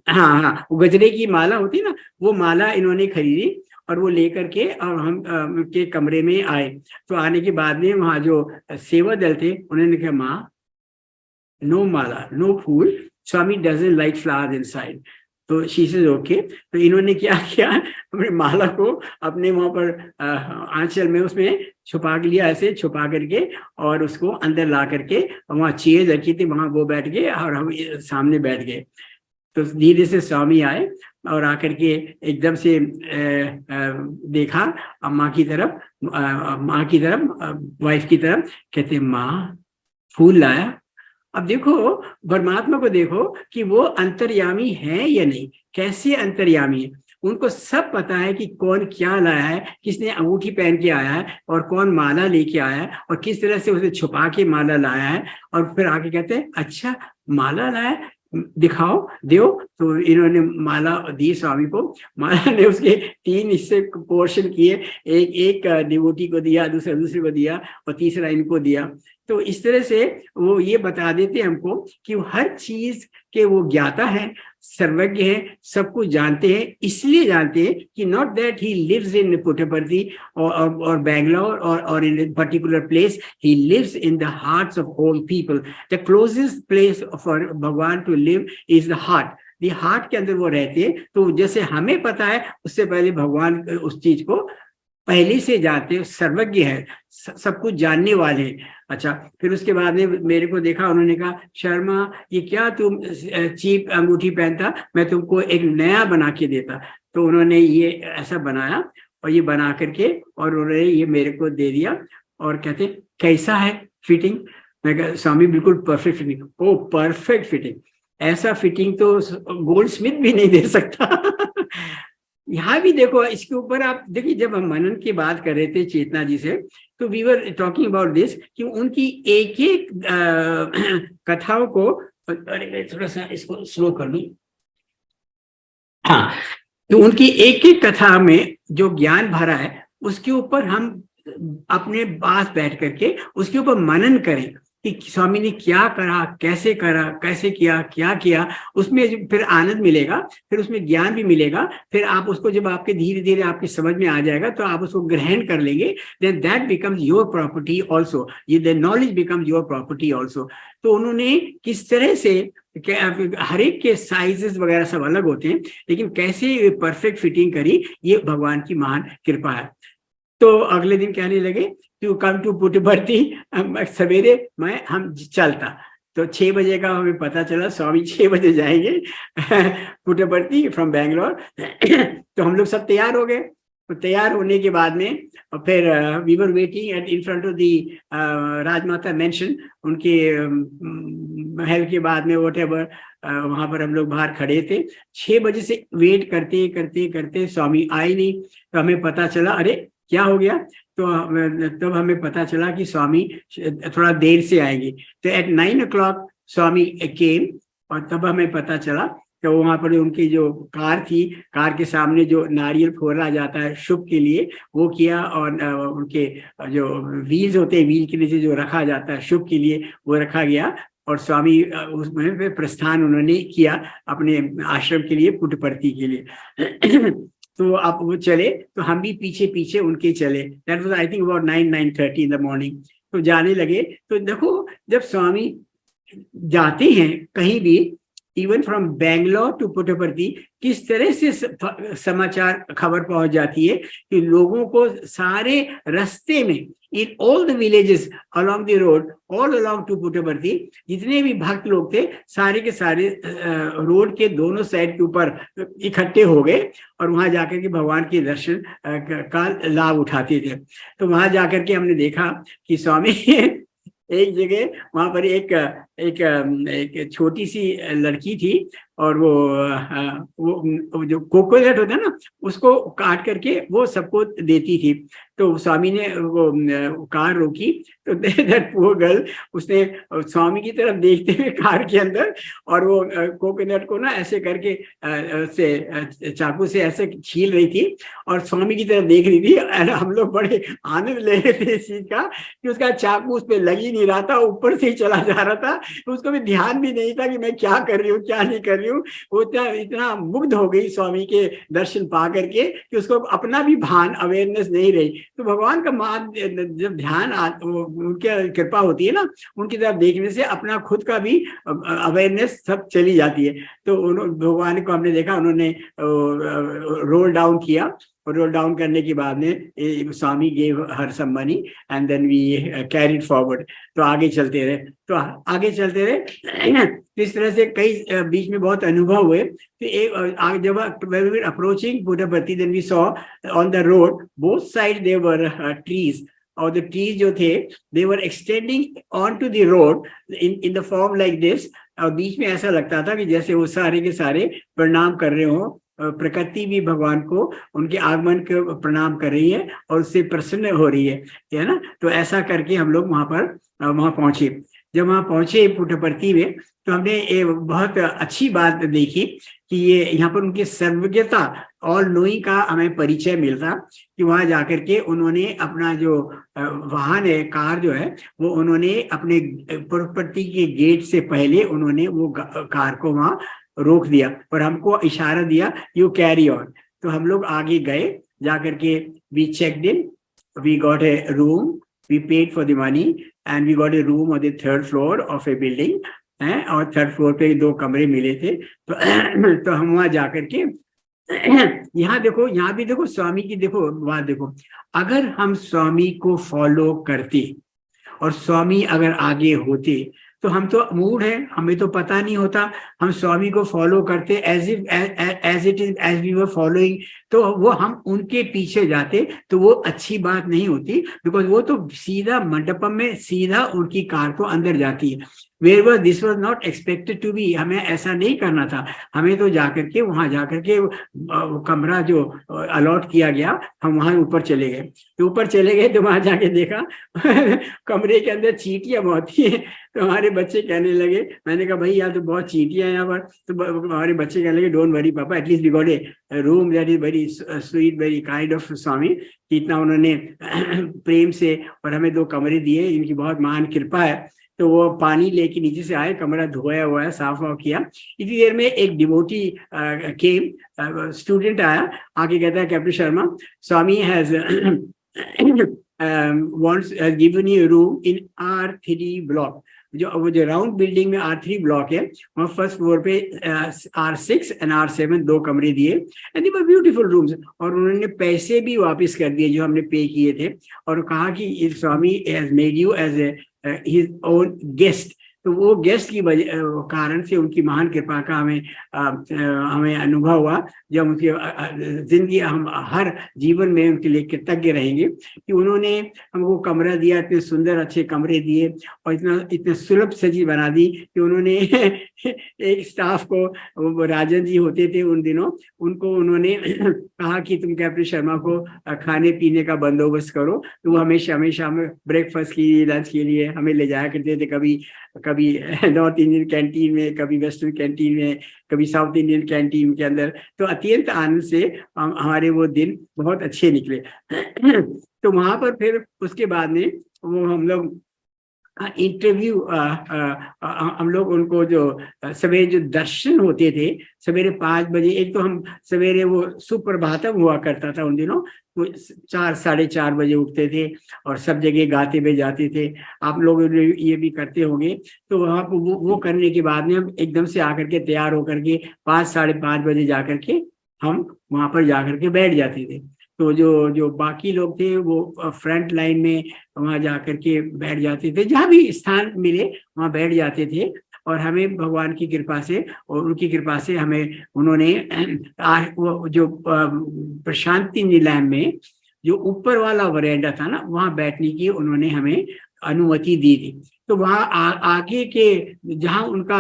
हाँ, वो गजरे की माला होती ना, वो माला इन्होंने खरीदी और वो लेकर के और हम के कमरे में आए। तो आने के बाद में वहाँ जो सेवा दल थे उन्होंने कहा, माँ, नो माला, नो फूल, Swami doesn't like flowers inside. तो शी सेड ओके। तो इन्होंने क्या किया, अपनी माला को अपने वहां पर आंचल में उसमें छुपा लिया, ऐसे छुपा करके, और उसको अंदर ला करके वहां चेयर रखी थी, वहां वो बैठ गए और हम सामने बैठ गए। तो धीरे से स्वामी आए और आकर के एकदम से देखा माँ की तरफ, वाइफ की तरफ, कहते, माँ फूल लाया। अब देखो, परमात्मा को देखो कि वो अंतर्यामी है या नहीं, कैसे अंतर्यामी है। उनको सब पता है कि कौन क्या लाया है, किसने अंगूठी पहन के आया है, और कौन माला लेके आया है, और किस तरह से उसे छुपा के माला लाया है। और फिर आके कहते हैं, अच्छा माला लाया, दिखाओ, दो। तो इन्होंने माला दी स्वामी को। माला ने उसके 3 हिस्से पोर्शन किए, एक डिवोटी को दिया, दूसरे को दिया, और तीसरा इनको दिया। तो इस तरह से वो ये बता देते हमको कि वो हर चीज के वो ज्ञाता है, सर्वज्ञ है, सब कुछ जानते हैं। इसलिए जानते हैं कि not that he lives in Puttaparthi और बैंगलोर और in particular place, he lives in the hearts of all people. The closest place for Bhagwan to live is the heart. The heart के अंदर वो रहते हैं। तो जैसे हमें पता है, उससे पहले भगवान उस चीज को पहले से जानते हैं, सर्वज्ञ है, सब कुछ जानने वाले हैं। अच्छा, फिर उसके बाद में मेरे को देखा, उन्होंने कहा, शर्मा ये क्या तुम चीप अंगूठी पहनता, मैं तुमको एक नया बना के देता। तो उन्होंने ये ऐसा बनाया, और ये बना करके और उन्होंने ये मेरे को दे दिया, और कहते, कैसा है फिटिंग? मैं कहा, स्वामी बिल्कुल परफेक्ट फिटिंग। ओ, परफेक्ट फिटिंग, ऐसा फिटिंग तो गोल्ड स्मिथ भी नहीं दे सकता। यहाँ भी देखो, इसके ऊपर आप देखिए, जब हम मनन की बात कर रहे थे चेतना जी से, तो we were talking about this कि उनकी एक एक कथाओं को, अरे थोड़ा सा इसको स्लो कर लूं, हाँ, तो उनकी एक एक कथा में जो ज्ञान भरा है, उसके ऊपर हम अपने पास बैठ करके उसके ऊपर मनन करें कि स्वामी ने क्या करा, कैसे किया, क्या किया। उसमें फिर आनंद मिलेगा, फिर उसमें ज्ञान भी मिलेगा। फिर आप उसको, जब आपके धीरे धीरे आपकी समझ में आ जाएगा, तो आप उसको ग्रहण कर लेंगे। Then that becomes your property also, ये the knowledge becomes your property also. तो उन्होंने किस तरह से, हर एक के साइजेस वगैरह सब अलग होते हैं, लेकिन कैसे परफेक्ट फिटिंग करी, ये भगवान की महान कृपा है। तो अगले दिन कहने लगे टू कम टू पुट्टपर्ती, सवेरे हम चलता। तो 6 बजे का हमें पता चला स्वामी 6 बजे जाएंगे पुट्टपर्ती फ्रॉम बैंगलोर। तो हम लोग सब तैयार हो गए। तो तैयार होने के बाद में फिर we were waiting at in front of the Rajmata mansion, उनके महल के बाद में व्हाटएवर, वहां पर हम लोग बाहर खड़े थे। 6 बजे से वेट करते करते करते स्वामी आए नहीं। तो हमें पता चला अरे क्या हो गया। तो तब हमें पता चला कि स्वामी थोड़ा देर से आएंगे। तो एट 9 o'clock स्वामी केम, और तब हमें पता चला तो वहां पर उनकी जो कार थी, कार के सामने जो नारियल फोड़ा जाता है शुभ के लिए वो किया, और उनके जो व्हील्स होते हैं, व्हील के नीचे जो रखा जाता है शुभ के लिए, वो रखा गया। और स्वामी उसमें प्रस्थान उन्होंने किया अपने आश्रम के लिए, पुट्टपर्ती के लिए। तो आप वो चले, तो हम भी पीछे पीछे उनके चले। That was I think about 9-9:30 in the morning. तो जाने लगे। तो देखो जब स्वामी जाते हैं कहीं भी, even from Bangalore to Puttaparthi, किस तरह से समाचार खबर पहुंच जाती है कि लोगों को सारे रास्ते में, in all the villages along the road, all along to Puttaparthi, जितने भी भक्त लोग थे सारे के सारे रोड के दोनों साइड के ऊपर इकट्ठे हो गए और वहां जाकर के भगवान के दर्शन का लाभ उठाते थे। तो वहां जाकर के हमने देखा कि स्वामी एक जगह वहां पर एक छोटी सी लड़की थी, और वो जो कोकोनट होता है ना, उसको काट करके वो सबको देती थी। तो स्वामी ने वो कार रोकी, तो दैट पुअर गर्ल, उसने स्वामी की तरफ देखते हुए कार के अंदर, और वो कोकोनट को ना ऐसे करके से चाकू से ऐसे छील रही थी और स्वामी की तरफ देख रही थी। हम लोग बड़े आनंद ले रहे थे इस चीज का कि उसका चाकू उस पर लग ही नहीं रहा था, ऊपर से ही चला जा रहा था। तो उसको भी ध्यान भी नहीं था कि मैं क्या कर रही हूँ क्या नहीं कर रही हूँ। वो इतना मुग्ध हो गई स्वामी के दर्शन पा करके कि उसको अपना भी भान, अवेयरनेस नहीं रही। तो भगवान का मान जब ध्यान उनकी कृपा होती है ना, उनकी तरफ देखने से अपना खुद का भी अवेयरनेस सब चली जाती है। तो भगवान को हमने देखा, उन्होंने रोल डाउन किया, और रोल डाउन करने के बाद में Swami gave her some money and then we carried forward. तो आगे चलते रहे तो इस तरह से कई बीच में बहुत अनुभव हुए। तो एक जब approaching Puttaparthi, then we saw on the road both side there were trees, और द ट्रीज जो थे they were extending on to the road in the form like this. और बीच में ऐसा लगता था कि जैसे वो सारे के सारे प्रणाम कर रहे हो, प्रकृति भी भगवान को उनके आगमन को प्रणाम कर रही है और उससे प्रसन्न हो रही है ना। तो ऐसा करके हम लोग वहां पहुंचे। जब वहां पहुंचे पुट्टपर्ती में, तो हमने एक बहुत अच्छी बात देखी कि ये यहाँ पर उनकी सर्वज्ञता, ऑल नोइंग का हमें परिचय मिलता कि वहां जाकर के उन्होंने अपना जो वाहन है, कार जो है, वो उन्होंने अपने पुट्टपर्ती के गेट से पहले उन्होंने वो कार को वहां रोक दिया और हमको इशारा दिया यू कैरी ऑन। तो हम लोग आगे गए, जाकर के we checked in, we got a room, we paid for the money and we got a room on the 3rd floor of a building है, और 3rd floor पे 2 कमरे मिले थे। तो हम वहां जाकर के यहाँ देखो, यहाँ भी देखो स्वामी की देखो बात देखो, अगर हम स्वामी को फॉलो करते और स्वामी अगर आगे होते तो हम तो मूड है, हमें तो पता नहीं होता, हम स्वामी को फॉलो करते as it is as we were following, तो वो हम उनके पीछे जाते तो वो अच्छी बात नहीं होती, बिकॉज वो तो सीधा मंडपम में सीधा उनकी कार को अंदर जाती है। Where this was not expected to be, हमें ऐसा नहीं करना था। हमें तो जाकर के वहां जाकर के कमरा जो अलॉट किया गया, हम वहां ऊपर चले गए। तो वहां जाके देखा कमरे के अंदर चींटियां बहुत थी। तो हमारे बच्चे कहने लगे, मैंने कहा भाई यहाँ तो बहुत चींटियां हैं यहाँ पर। तो हमारे बच्चे कहने लगे don't worry papa, at least we got a room that is very sweet, very kind of Swami. इतना उन्होंने प्रेम से और हमें 2 कमरे दिए, इनकी बहुत महान कृपा है। तो वो पानी लेके नीचे से आए, कमरा धोया हुआ है, साफ वाफ किया। इतनी देर में एक डिवोटी केम, स्टूडेंट आया, आके कहता है captain Sharma, Swami has wants given you a room in R3 block। वो जो राउंड बिल्डिंग में R3 ब्लॉक है, वहाँ फर्स्ट फ्लोर पे R6 एंड R7 2 कमरे दिए, and they were beautiful rooms. और उन्होंने पैसे भी वापस कर दिए जो हमने पे किए थे, और कहा कि Swami has made you as his own guest. तो वो गेस्ट की कारण से उनकी महान कृपा का हमें अनुभव हुआ, जब उनकी जिंदगी, हम हर जीवन में उनके लिए कृतज्ञ रहेंगे कि उन्होंने हमको कमरा दिया, इतने सुंदर अच्छे कमरे दिए, और इतने सुलभ सजी बना दी कि उन्होंने एक स्टाफ को, वो राजन जी होते थे उन दिनों, उनको उन्होंने कहा कि तुम कैप्टन शर्मा को खाने पीने का बंदोबस्त करो। तो वो हमेशा हमें ब्रेकफास्ट के लिए, लंच के लिए हमें ले जाया करते थे, कभी नॉर्थ इंडियन कैंटीन में, कभी वेस्टर्न कैंटीन में, कभी साउथ इंडियन कैंटीन के अंदर। तो अत्यंत आनंद से हमारे वो दिन बहुत अच्छे निकले। तो वहां पर फिर उसके बाद में वो हम लोग इंटरव्यू, हम लोग उनको जो सवेरे जो दर्शन होते थे सवेरे 5 बजे, एक तो हम सवेरे वो सुप्रभातम हुआ करता था उन दिनों, वो 4 साढ़े 4 बजे उठते थे और सब जगह गाते हुए जाते थे। आप लोग ये भी करते होंगे। तो वहाँ वो करने के बाद में हम एकदम से आकर के तैयार होकर के 5 साढ़े 5 बजे जाकर के हम वहाँ पर जाकर के बैठ जाते थे। तो जो बाकी लोग थे वो फ्रंट लाइन में वहां जाकर के बैठ जाते थे, जहां भी स्थान मिले वहां बैठ जाते थे। और हमें भगवान की कृपा से और उनकी कृपा से हमें उन्होंने वो जो प्रशांति निलयम में जो ऊपर वाला वरेंडा था ना, वहां बैठने की उन्होंने हमें अनुमति दी थी। तो वहां आगे के जहां उनका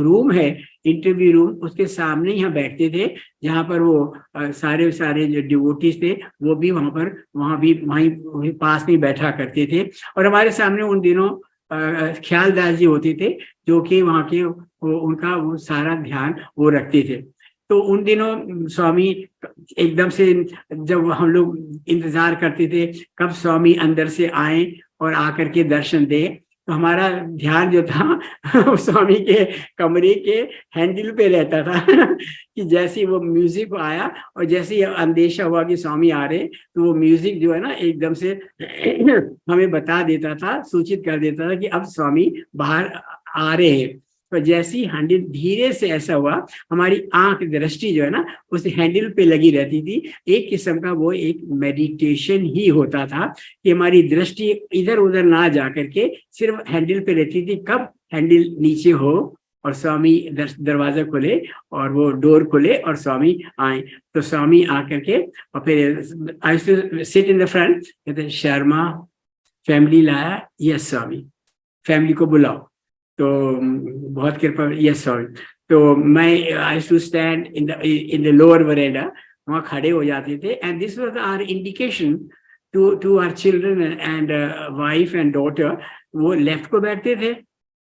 रूम है, इंटरव्यू रूम, उसके सामने ही हम बैठते थे, जहां पर वो सारे जो डिवोटीज थे वो भी वहीं पास में बैठा करते थे। और हमारे सामने उन दिनों ख्यालदास जी होते थे, जो कि वहाँ के उनका वो सारा ध्यान वो रखते थे। तो उन दिनों स्वामी एकदम से, जब हम लोग इंतजार करते थे कब स्वामी अंदर से आए और आकर के दर्शन दे, तो हमारा ध्यान जो था स्वामी के कमरे के हैंडल पे रहता था कि जैसे वो म्यूजिक आया और जैसे ही अंदेशा हुआ कि स्वामी आ रहे, तो वो म्यूजिक जो है ना एकदम से हमें बता देता था, सूचित कर देता था कि अब स्वामी बाहर आ रहे हैं। तो जैसी हैंडल धीरे से ऐसा हुआ, हमारी आंख दृष्टि जो है ना उस हैंडल पे लगी रहती थी। एक किस्म का वो एक मेडिटेशन ही होता था कि हमारी दृष्टि इधर उधर ना जा करके सिर्फ हैंडल पे रहती थी, कब हैंडल नीचे हो और स्वामी दरवाजा खोले और वो डोर खोले और स्वामी आए। तो स्वामी आकर के और फिर I sit in the front, कहते शर्मा फैमिली लाया, यस स्वामी, फैमिली को बुलाओ। तो बहुत कृपा, यस स्वामी। तो मैं I to stand in the lower veranda, वहाँ खड़े हो जाते थे। And this was our indication to our children and wife and daughter. वो लेफ्ट को बैठते थे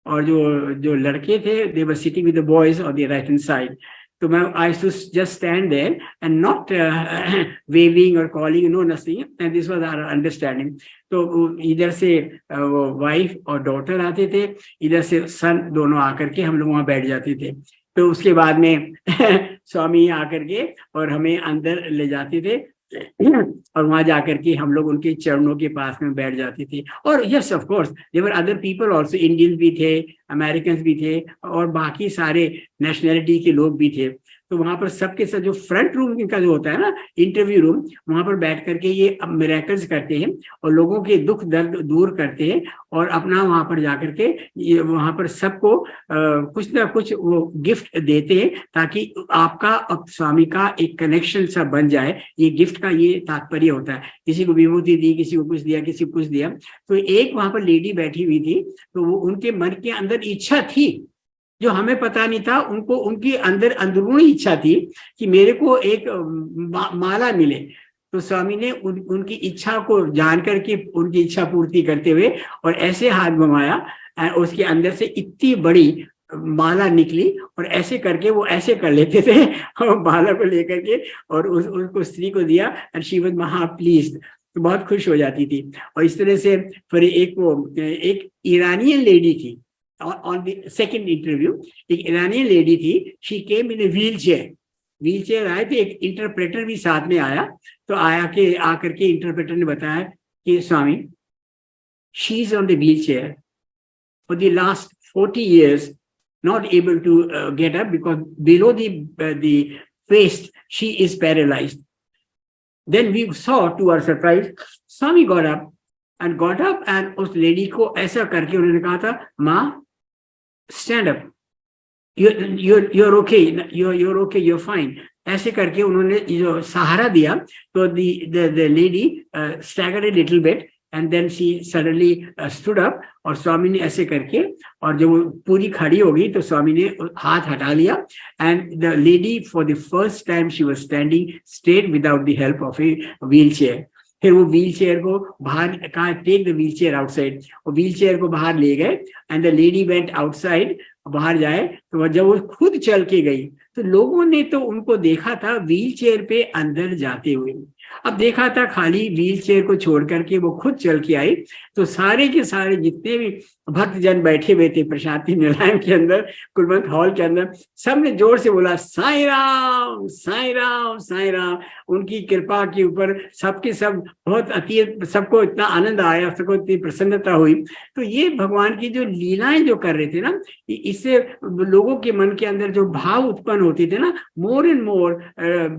और जो लड़के थे they were sitting with the boys on the right hand side. तो मैं I to just stand there and not waving और calling, no nothing, and this was our understanding. तो इधर से वो वाइफ और डॉटर आते थे, इधर से सन, दोनों आकर के हम लोग वहाँ बैठ जाते थे। तो उसके बाद में स्वामी आकर के और हमें अंदर ले जाते थे और वहां जाकर के हम लोग उनके चरणों के पास में बैठ जाते थे। और yes of course there were other people also, Indians भी थे, अमेरिकन भी थे और बाकी सारे नेशनैलिटी के लोग भी थे। तो वहां पर सबके साथ जो फ्रंट रूम इनका जो होता है ना, इंटरव्यू रूम, वहां पर बैठ करके ये मिरेकल्स करते हैं और लोगों के दुख दर्द दूर करते हैं। और अपना वहां पर जाकर के ये वहां पर सबको कुछ ना कुछ वो गिफ्ट देते हैं, ताकि आपका और स्वामी का एक कनेक्शन सा बन जाए। ये गिफ्ट का ये तात्पर्य होता है। किसी को विभूति दी, किसी को कुछ दिया, किसी को कुछ दिया। तो एक वहां पर लेडी बैठी हुई थी, तो वो उनके मन के अंदर इच्छा थी जो हमें पता नहीं था, उनको उनकी अंदर अंदरूनी इच्छा थी कि मेरे को एक माला मिले। तो स्वामी ने उनकी इच्छा को जान करके उनकी इच्छा पूर्ति करते हुए और ऐसे हाथ घुमाया, उसके अंदर से इतनी बड़ी माला निकली और ऐसे करके वो ऐसे कर लेते थे और माला को लेकर के और उसको स्त्री को दिया एंड शी वाज महा प्लीज्ड, तो बहुत खुश हो जाती थी। और इस तरह से फिर एक ईरानियन लेडी थी on the second interview, एक ईरानियन लेडी थी, she came in a wheelchair आए थे, एक इंटरप्रेटर भी साथ में आया। तो आकर के इंटरप्रेटर ने बताया कि स्वामी she is on the wheelchair for the last 40 years, not able to get up because below the waist she is paralyzed. Then we saw, to our surprise, Swami got up and उस lady को ऐसा करके उन्होंने कहा था, माँ, stand up, you're okay, you're okay, you're fine. ऐसे करके उन्होंने जो सहारा दिया, तो the lady staggered a little bit and then she suddenly stood up, और स्वामी ने ऐसे करके, और जब वो पूरी खड़ी हो गई तो स्वामी ने हाथ हटा लिया, and the lady for the first time she was standing straight without the help of a wheelchair. फिर वो व्हील चेयर को बाहर कहा, take the wheel chair outside, और व्हील चेयर को बाहर ले गए, and the lady went outside, बाहर जाए, तो जब वो खुद चल के गई तो लोगों ने तो उनको देखा था व्हील चेयर पे अंदर जाते हुए, अब देखा था खाली व्हील चेयर को छोड़ करके वो खुद चल के आई, तो सारे के सारे जितने भी भक्तजन बैठे हुए थे प्रशांति निलयम के अंदर, कुलवंत हॉल के अंदर, सबने जोर से बोला साईं राम, साईं राम, साईं राम। उनकी कृपा के ऊपर सबके सब बहुत अति, सबको इतना आनंद आया, सबको इतनी प्रसन्नता हुई। तो ये भगवान की जो लीलाएं जो कर रहे थे ना, इससे लोगों के मन के अंदर जो भाव उत्पन्न होते थे ना, मोर एंड मोर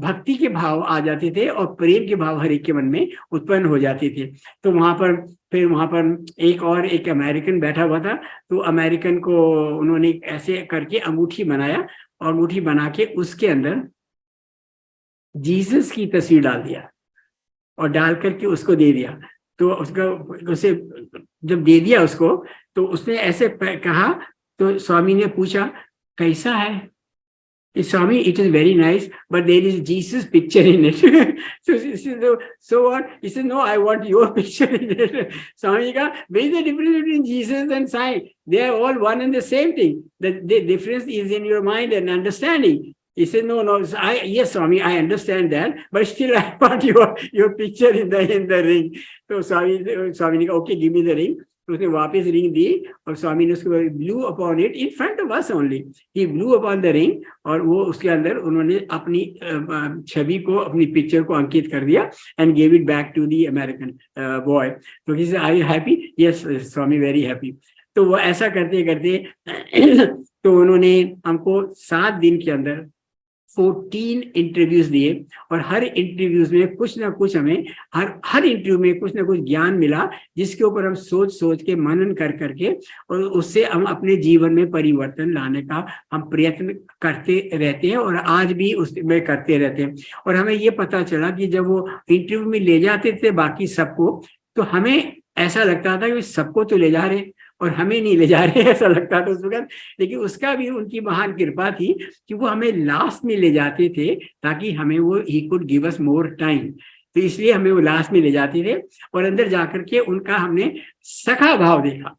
भक्ति के भाव आ जाते थे और प्रेम के भाव हर एक के मन में उत्पन्न हो जाते थे। तो वहां पर एक अमेरिकन बैठा हुआ था, तो अमेरिकन को उन्होंने ऐसे करके अंगूठी बनाया, और अंगूठी बना के उसके अंदर जीसस की तस्वीर डाल दिया, और डाल करके उसको दे दिया। तो उसे जब दे दिया उसको, तो उसने ऐसे कहा, तो स्वामी ने पूछा कैसा है? Swami, it is very nice, but there is Jesus picture in it. So she said, so what? He said, no, I want your picture in it. Swami ka, where is the difference between Jesus and Sai? They are all one and the same thing. The difference is in your mind and understanding. He said, no, yes, Swami, I understand that, but still I want your picture in the ring. So Swami ne ka, okay, give me the ring. तो उसने वापस ring दी, और स्वामी ने उसको blue upon it in front of us only, he blue upon the ring, और वो उसके अंदर उन्होंने अपनी छवि को, अपनी पिक्चर को अंकित कर दिया, and gave it back to the American boy. तो he said, are you happy? Yes Swami, very happy. तो वो ऐसा करते करते तो उन्होंने हमको 7 दिन के अंदर 14 इंटरव्यूज दिए, और हर इंटरव्यूज में कुछ ना कुछ हमें हर इंटरव्यू में कुछ ना कुछ ज्ञान मिला, जिसके ऊपर हम सोच के मनन कर करके, और उससे हम अपने जीवन में परिवर्तन लाने का हम प्रयत्न करते रहते हैं, और आज भी उसमें करते रहते हैं। और हमें ये पता चला कि जब वो इंटरव्यू में ले जाते थे बाकी सबको, तो हमें ऐसा लगता था कि सबको तो ले जा रहे और हमें नहीं ले जा रहे, ऐसा लगता था उस वक्त। लेकिन उसका भी उनकी महान कृपा थी कि वो हमें लास्ट में ले जाते थे, ताकि हमें वो he could give us more time, तो इसलिए हमें वो लास्ट में ले जाते थे। और अंदर जाकर के उनका हमने सखा भाव देखा।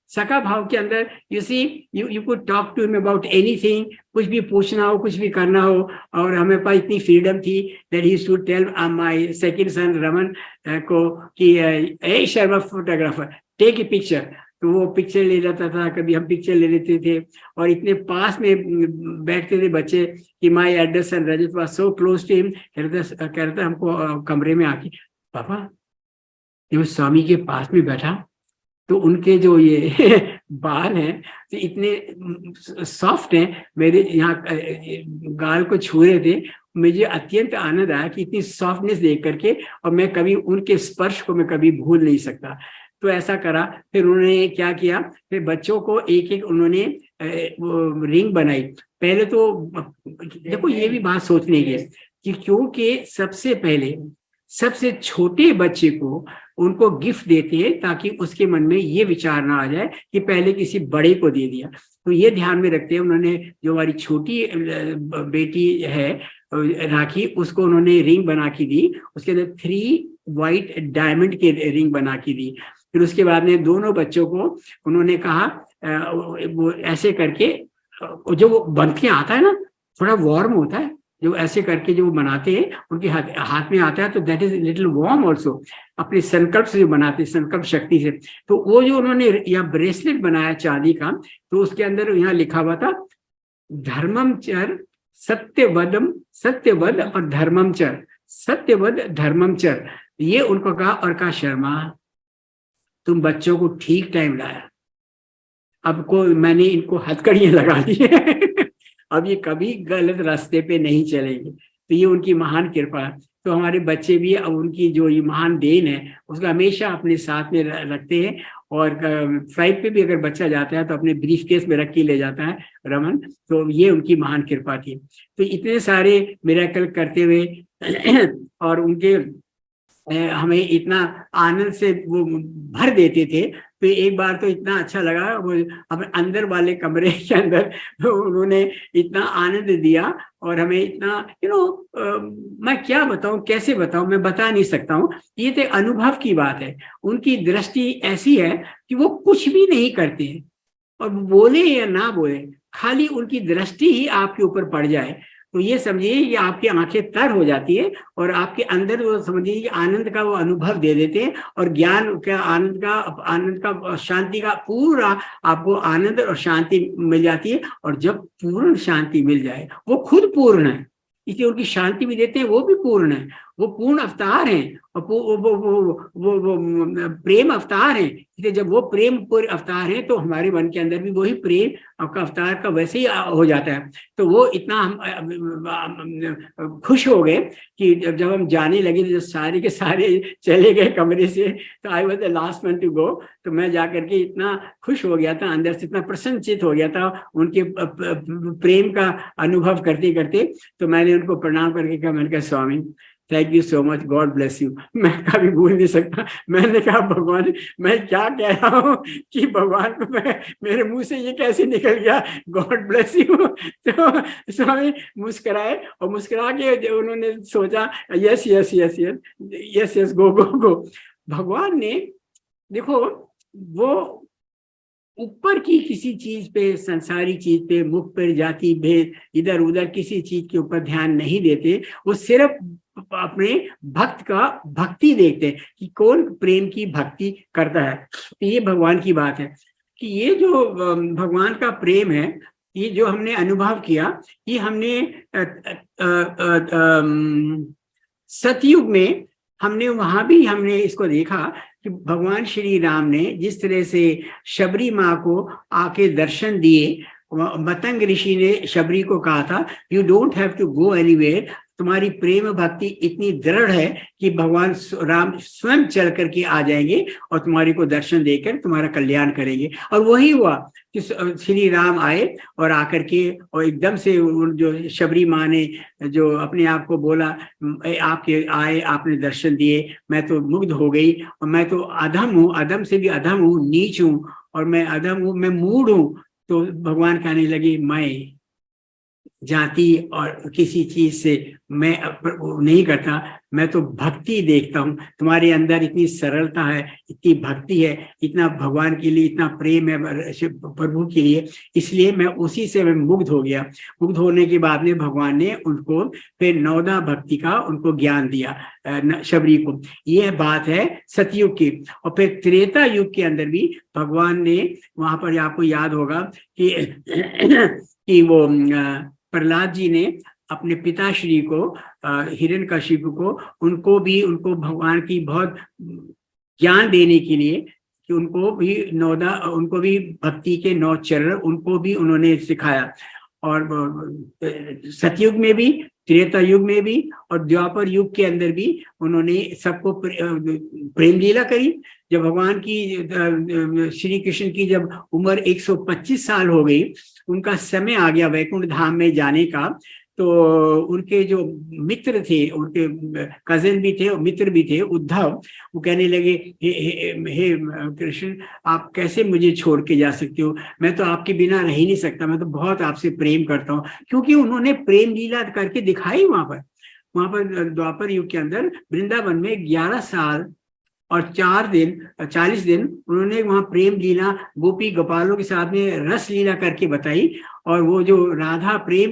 सखा भाव के अंदर you see, you could talk to him about anything, कुछ भी पूछना हो, कुछ भी करना हो, और हमें पास इतनी फ्रीडम थी that he should tell my second son Raman को कि ए Sharma photographer, take a picture. तो वो पिक्चर ले जाता था, कभी हम पिक्चर ले लेते थे, और इतने पास में बैठते थे बच्चे कि my elder son Rajat was so close to him, कहता हमको कमरे में आके, पापा जब स्वामी के पास में बैठा तो उनके जो ये बाल हैं तो इतने सॉफ्ट हैं, मेरे यहाँ गाल को छू रहे थे। मुझे अत्यंत आनंद आया कि इतनी सॉफ्टनेस देख करके, और मैं कभी उनके स्पर्श को मैं कभी भूल नहीं सकता। तो ऐसा करा। फिर उन्होंने क्या किया, फिर बच्चों को एक एक उन्होंने रिंग बनाई। पहले तो देखो ये भी बात सोचने की है कि क्योंकि सबसे पहले सबसे छोटे बच्चे को उनको गिफ्ट देते हैं ताकि उसके मन में ये विचार ना आ जाए कि पहले किसी बड़े को दे दिया। तो ये ध्यान में रखते हैं उन्होंने, जो हमारी छोटी बेटी है राखी, उसको उन्होंने रिंग बना के दी, उसके अंदर 3 वाइट डायमंड के रिंग बना के दी। फिर उसके बाद में दोनों बच्चों को उन्होंने कहा वो ऐसे करके, जो वो बन के आता है ना, थोड़ा वार्म होता है, जो ऐसे करके जो बनाते हैं उनके हाथ में आता है, तो that is little warm also, अपने संकल्प से जो बनाते हैं, संकल्प शक्ति से। तो वो जो उन्होंने यहाँ ब्रेसलेट बनाया चांदी का, तो उसके अंदर यहाँ लिखा हुआ था धर्मम चर सत्यवदम, सत्यवद और धर्मम चर, सत्यवद धर्मम चर। ये उनको कहा, और कहा शर्मा तुम बच्चों को ठीक टाइम लाया, अब को मैंने इनको हथकड़ियां लगा दी है अब ये कभी गलत रास्ते पे नहीं चलेंगे। तो ये उनकी महान कृपा है। तो हमारे बच्चे भी अब उनकी जो ये महान देन है उसका हमेशा अपने साथ में रखते हैं। और फ्लाइट पे भी अगर बच्चा जाता है तो अपने ब्रीफ केस में रख के ले जाता है रमन। तो ये उनकी महान कृपा थी। तो इतने सारे मिरेकल करते हुए और उनके हमें इतना आनंद से वो भर देते थे। तो एक बार तो इतना अच्छा लगा, वो अपने अंदर वाले कमरे के अंदर उन्होंने इतना आनंद दिया और हमें इतना मैं क्या बताऊं, कैसे बताऊं, मैं बता नहीं सकता हूं। ये तो अनुभव की बात है। उनकी दृष्टि ऐसी है कि वो कुछ भी नहीं करते हैं, और बोले या ना बोले, खाली उनकी दृष्टि ही आपके ऊपर पड़ जाए तो ये समझिए कि आपकी आंखें तर हो जाती है और आपके अंदर वो समझिए कि आनंद का वो अनुभव दे देते हैं। और ज्ञान का, आनंद का, शांति का पूरा आपको आनंद और शांति मिल जाती है। और जब पूर्ण शांति मिल जाए, वो खुद पूर्ण है, इसलिए उनकी शांति भी देते हैं, वो भी पूर्ण है, वो पूर्ण अवतार हैं और वो प्रेम अवतार हैं। इसलिए जब वो प्रेम पूर्ण अवतार हैं तो हमारे मन के अंदर भी वही प्रेम का अवतार का वैसे ही हो जाता है। तो वो इतना हम खुश हो गए कि जब हम जाने लगे तो सारे के सारे चले गए कमरे से, तो I was the last one to go. तो मैं जाकर के इतना खुश हो गया था, अंदर से इतना प्रसन्नचित हो गया था उनके प्रेम का अनुभव करते करते। तो मैंने उनको प्रणाम करके कहा, मैंने कहा Swami thank you so much, God bless you. मैं कभी भूल नहीं सकता। मैंने कहा भगवान मैं क्या कह रहा हूँ कि भगवान को मेरे मुंह से ये कैसे निकल गया, गॉड ब्लेस यू। तो स्वामी मुस्कुराए और मुस्कुरा के उन्होंने सोचा yes yes yes yes yes yes go go go. भगवान ने देखो, वो ऊपर की किसी चीज पे, संसारी चीज पे, मुख पर, जाति भेद, इधर उधर किसी चीज के ऊपर ध्यान नहीं देते। वो सिर्फ अपने भक्त का भक्ति देखते हैं कि कौन प्रेम की भक्ति करता है। तो ये भगवान की बात है कि ये जो भगवान का प्रेम है, ये जो हमने अनुभव किया, ये हमने सतयुग में हमने वहां भी हमने इसको देखा कि भगवान श्री राम ने जिस तरह से शबरी माँ को आके दर्शन दिए। मतंग ऋषि ने शबरी को कहा था you don't have to go anywhere, तुम्हारी प्रेम भक्ति इतनी दृढ़ है कि भगवान राम स्वयं चल करके आ जाएंगे और तुम्हारी को दर्शन देकर तुम्हारा कल्याण करेंगे। और वही हुआ कि श्री राम आए और आकर के और एकदम से जो शबरी माँ ने जो अपने आप को बोला, आपके आए, आपने दर्शन दिए, मैं तो मुग्ध हो गई और मैं तो अधम हूँ, अधम से भी अधम हूँ, नीच हूँ और मैं अधम हूँ, मैं मूढ़ हूँ। तो भगवान कहने लगे मैं जाति और किसी चीज से मैं नहीं करता, मैं तो भक्ति देखता हूँ। तुम्हारे अंदर इतनी सरलता है, इतनी भक्ति है, इतना भगवान के लिए इतना प्रेम है प्रभु के लिए, इसलिए मैं उसी से मैं मुग्ध हो गया। मुग्ध होने के बाद में भगवान ने उनको फिर नवदा भक्ति का उनको ज्ञान दिया शबरी को। ये बात है सतयुग की। और फिर त्रेता युग के अंदर भी भगवान ने वहां पर, आपको याद होगा कि वो प्रहलाद जी ने अपने पिताश्री को हिरण्यकशिपु को, उनको भगवान की बहुत ज्ञान देने के लिए कि उनको भी भक्ति के 9 चरण उनको भी उन्होंने सिखाया। और सतयुग में भी, त्रेता युग में भी और द्वापर युग के अंदर भी उन्होंने सबको प्रेम लीला करी। जब भगवान की श्री कृष्ण की जब उम्र 125 साल हो गई, उनका समय आ गया वैकुंठ धाम में जाने का, तो उनके जो मित्र थे, उनके कजिन भी थे और मित्र भी थे, उद्धव, वो कहने लगे हे कृष्ण, आप कैसे मुझे छोड़ के जा सकते हो, मैं तो आपके बिना रह ही नहीं सकता, मैं तो बहुत आपसे प्रेम करता हूँ। क्योंकि उन्होंने प्रेम लीला करके दिखाई वहां पर द्वापर युग के अंदर वृंदावन में 11 साल और 40 दिन उन्होंने वहां प्रेम लीला गोपी गोपालों के साथ में रस लीला करके बताई। और वो जो राधा प्रेम,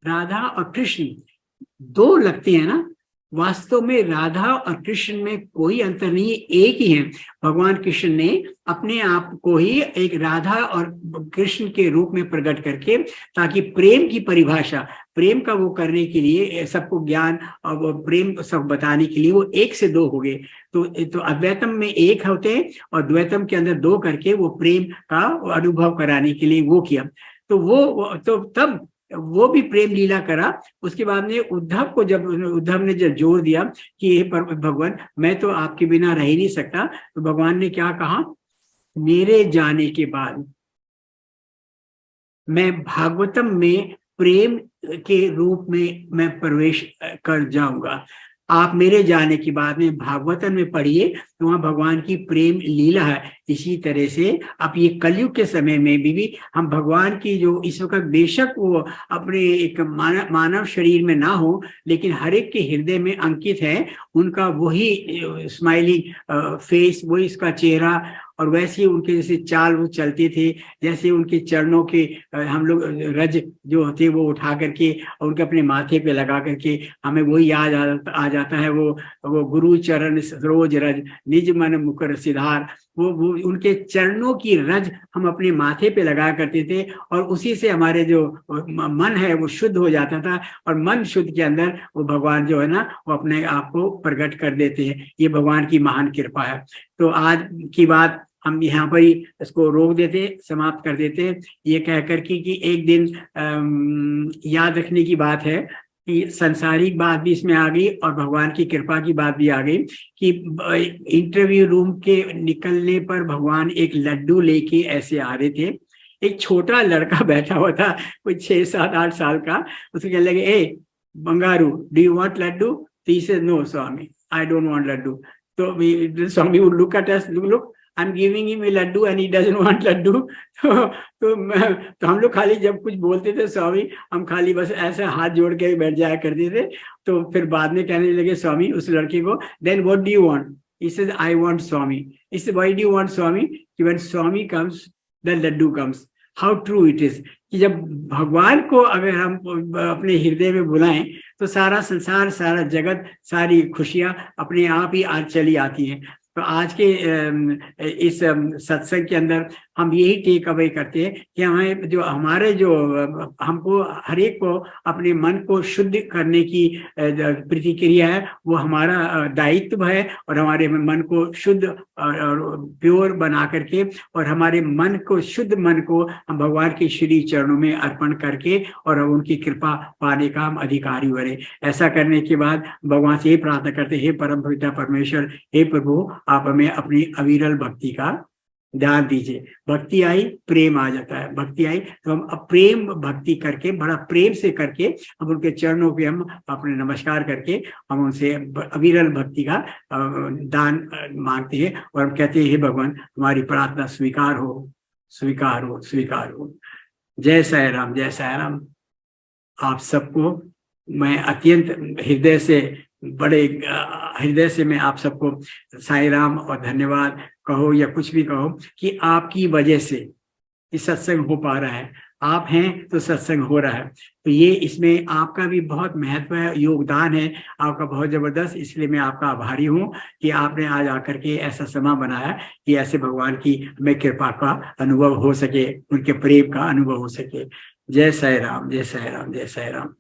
राधा और कृष्ण 2 लगते हैं ना, वास्तव में राधा और कृष्ण में कोई अंतर नहीं है, एक ही है। भगवान कृष्ण ने अपने आप को ही एक राधा और कृष्ण के रूप में प्रकट करके, ताकि प्रेम की परिभाषा, प्रेम का वो करने के लिए, सबको ज्ञान और वो प्रेम सब बताने के लिए वो एक से दो हो गए। तो अद्वैतम में एक होते हैं और द्वैतम के अंदर दो करके वो प्रेम का अनुभव कराने के लिए वो किया। तो तब वो भी प्रेम लीला करा। उसके बाद में उद्धव ने जब जोर दिया कि हे भगवान, मैं तो आपके बिना रह ही नहीं सकता, तो भगवान ने क्या कहा, मेरे जाने के बाद मैं भागवतम में प्रेम के रूप में मैं प्रवेश कर जाऊंगा। आप मेरे जाने के बाद में भागवतम में पढ़िए तो वहां भगवान की प्रेम लीला है। इसी तरह से अब ये कलयुग के समय में भी हम भगवान की जो इस वक्त बेशक वो अपने एक मानव शरीर में ना हो, लेकिन हर एक के हृदय में अंकित है उनका वही स्माइलिंग फेस, वही इसका चेहरा, और वैसे उनके जैसे चाल वो चलते थे, जैसे उनके चरणों के हम लोग रज जो होते वो उठा करके और उनके अपने माथे पे लगा करके हमें वही याद आ जाता है, वो गुरु चरण सरोज रज निज मन मुकर सिधार। वो उनके चरणों की रज हम अपने माथे पे लगा करते थे और उसी से हमारे जो मन है वो शुद्ध हो जाता था, और मन शुद्ध के अंदर वो भगवान जो है ना वो अपने आप को प्रकट कर देते हैं। ये भगवान की महान कृपा है। तो आज की बात हम यहाँ पर ही इसको रोक देते, समाप्त कर देते हैं, ये कहकर कि एक दिन याद रखने की बात है कि संसारिक बात भी इसमें आ गई और भगवान की कृपा की बात भी आ गई कि इंटरव्यू रूम के निकलने पर भगवान एक लड्डू लेके ऐसे आ रहे थे। एक छोटा लड़का बैठा हुआ था, कोई 6, 7, 8 साल का। उसको कहने लगे, ए Bangaru, do you want laddu? तो he said, no Swami, I don't want laddu. तो Swami would look at us, look I am giving him a laddu and he doesn't want laddu. तो हम लोग खाली जब कुछ बोलते थे स्वामी, हम खाली बस ऐसे हाथ जोड़ के बैठ जाया करते थे। तो फिर बाद में कहने लगे स्वामी उस लड़के को, then what do you want? He said, I want Swami. He said, why do you want Swami? कि when Swami comes the laddu comes. How true it is कि जब भगवान को अगर हम अपने हृदय में बुलाएं तो सारा संसार, सारा जगत, सारी खुशियां अपने आप ही आज चली आती हैं। तो आज के इस सत्संग के अंदर हम यही टेक अवे करते हैं कि हमें जो हमारे जो हमको हर एक को अपने मन को शुद्ध करने की प्रतिक्रिया है वो हमारा दायित्व है, और हमारे मन को शुद्ध और प्योर बना करके और हमारे मन को, शुद्ध मन को हम भगवान के श्री चरणों में अर्पण करके और उनकी कृपा पाने का हम अधिकारी बने। ऐसा करने के बाद भगवान से ये प्रार्थना करते, हे परम पिता परमेश्वर, हे प्रभु, आप हमें अपनी अविरल भक्ति का ध्यान दीजिए। भक्ति आई, प्रेम आ जाता है। भक्ति आई तो हम प्रेम भक्ति करके, बड़ा प्रेम से करके हम उनके चरणों पे हम अपने नमस्कार करके हम उनसे अविरल भक्ति का दान मांगते हैं और हम कहते हैं, हे भगवान, हमारी प्रार्थना स्वीकार हो, स्वीकार हो, स्वीकार हो। जय साई राम, जय साई राम। आप सबको मैं अत्यंत हृदय से, बड़े हृदय से मैं आप सबको साई राम और धन्यवाद कहो या कुछ भी कहो कि आपकी वजह से ये सत्संग हो पा रहा है। आप हैं तो सत्संग हो रहा है। तो ये इसमें आपका भी बहुत महत्व है, योगदान है आपका बहुत जबरदस्त। इसलिए मैं आपका आभारी हूँ कि आपने आज आकर के ऐसा समय बनाया कि ऐसे भगवान की हमें कृपा का अनुभव हो सके, उनके प्रेम का अनुभव हो सके। जय साई राम, जय साई राम, जय साई राम।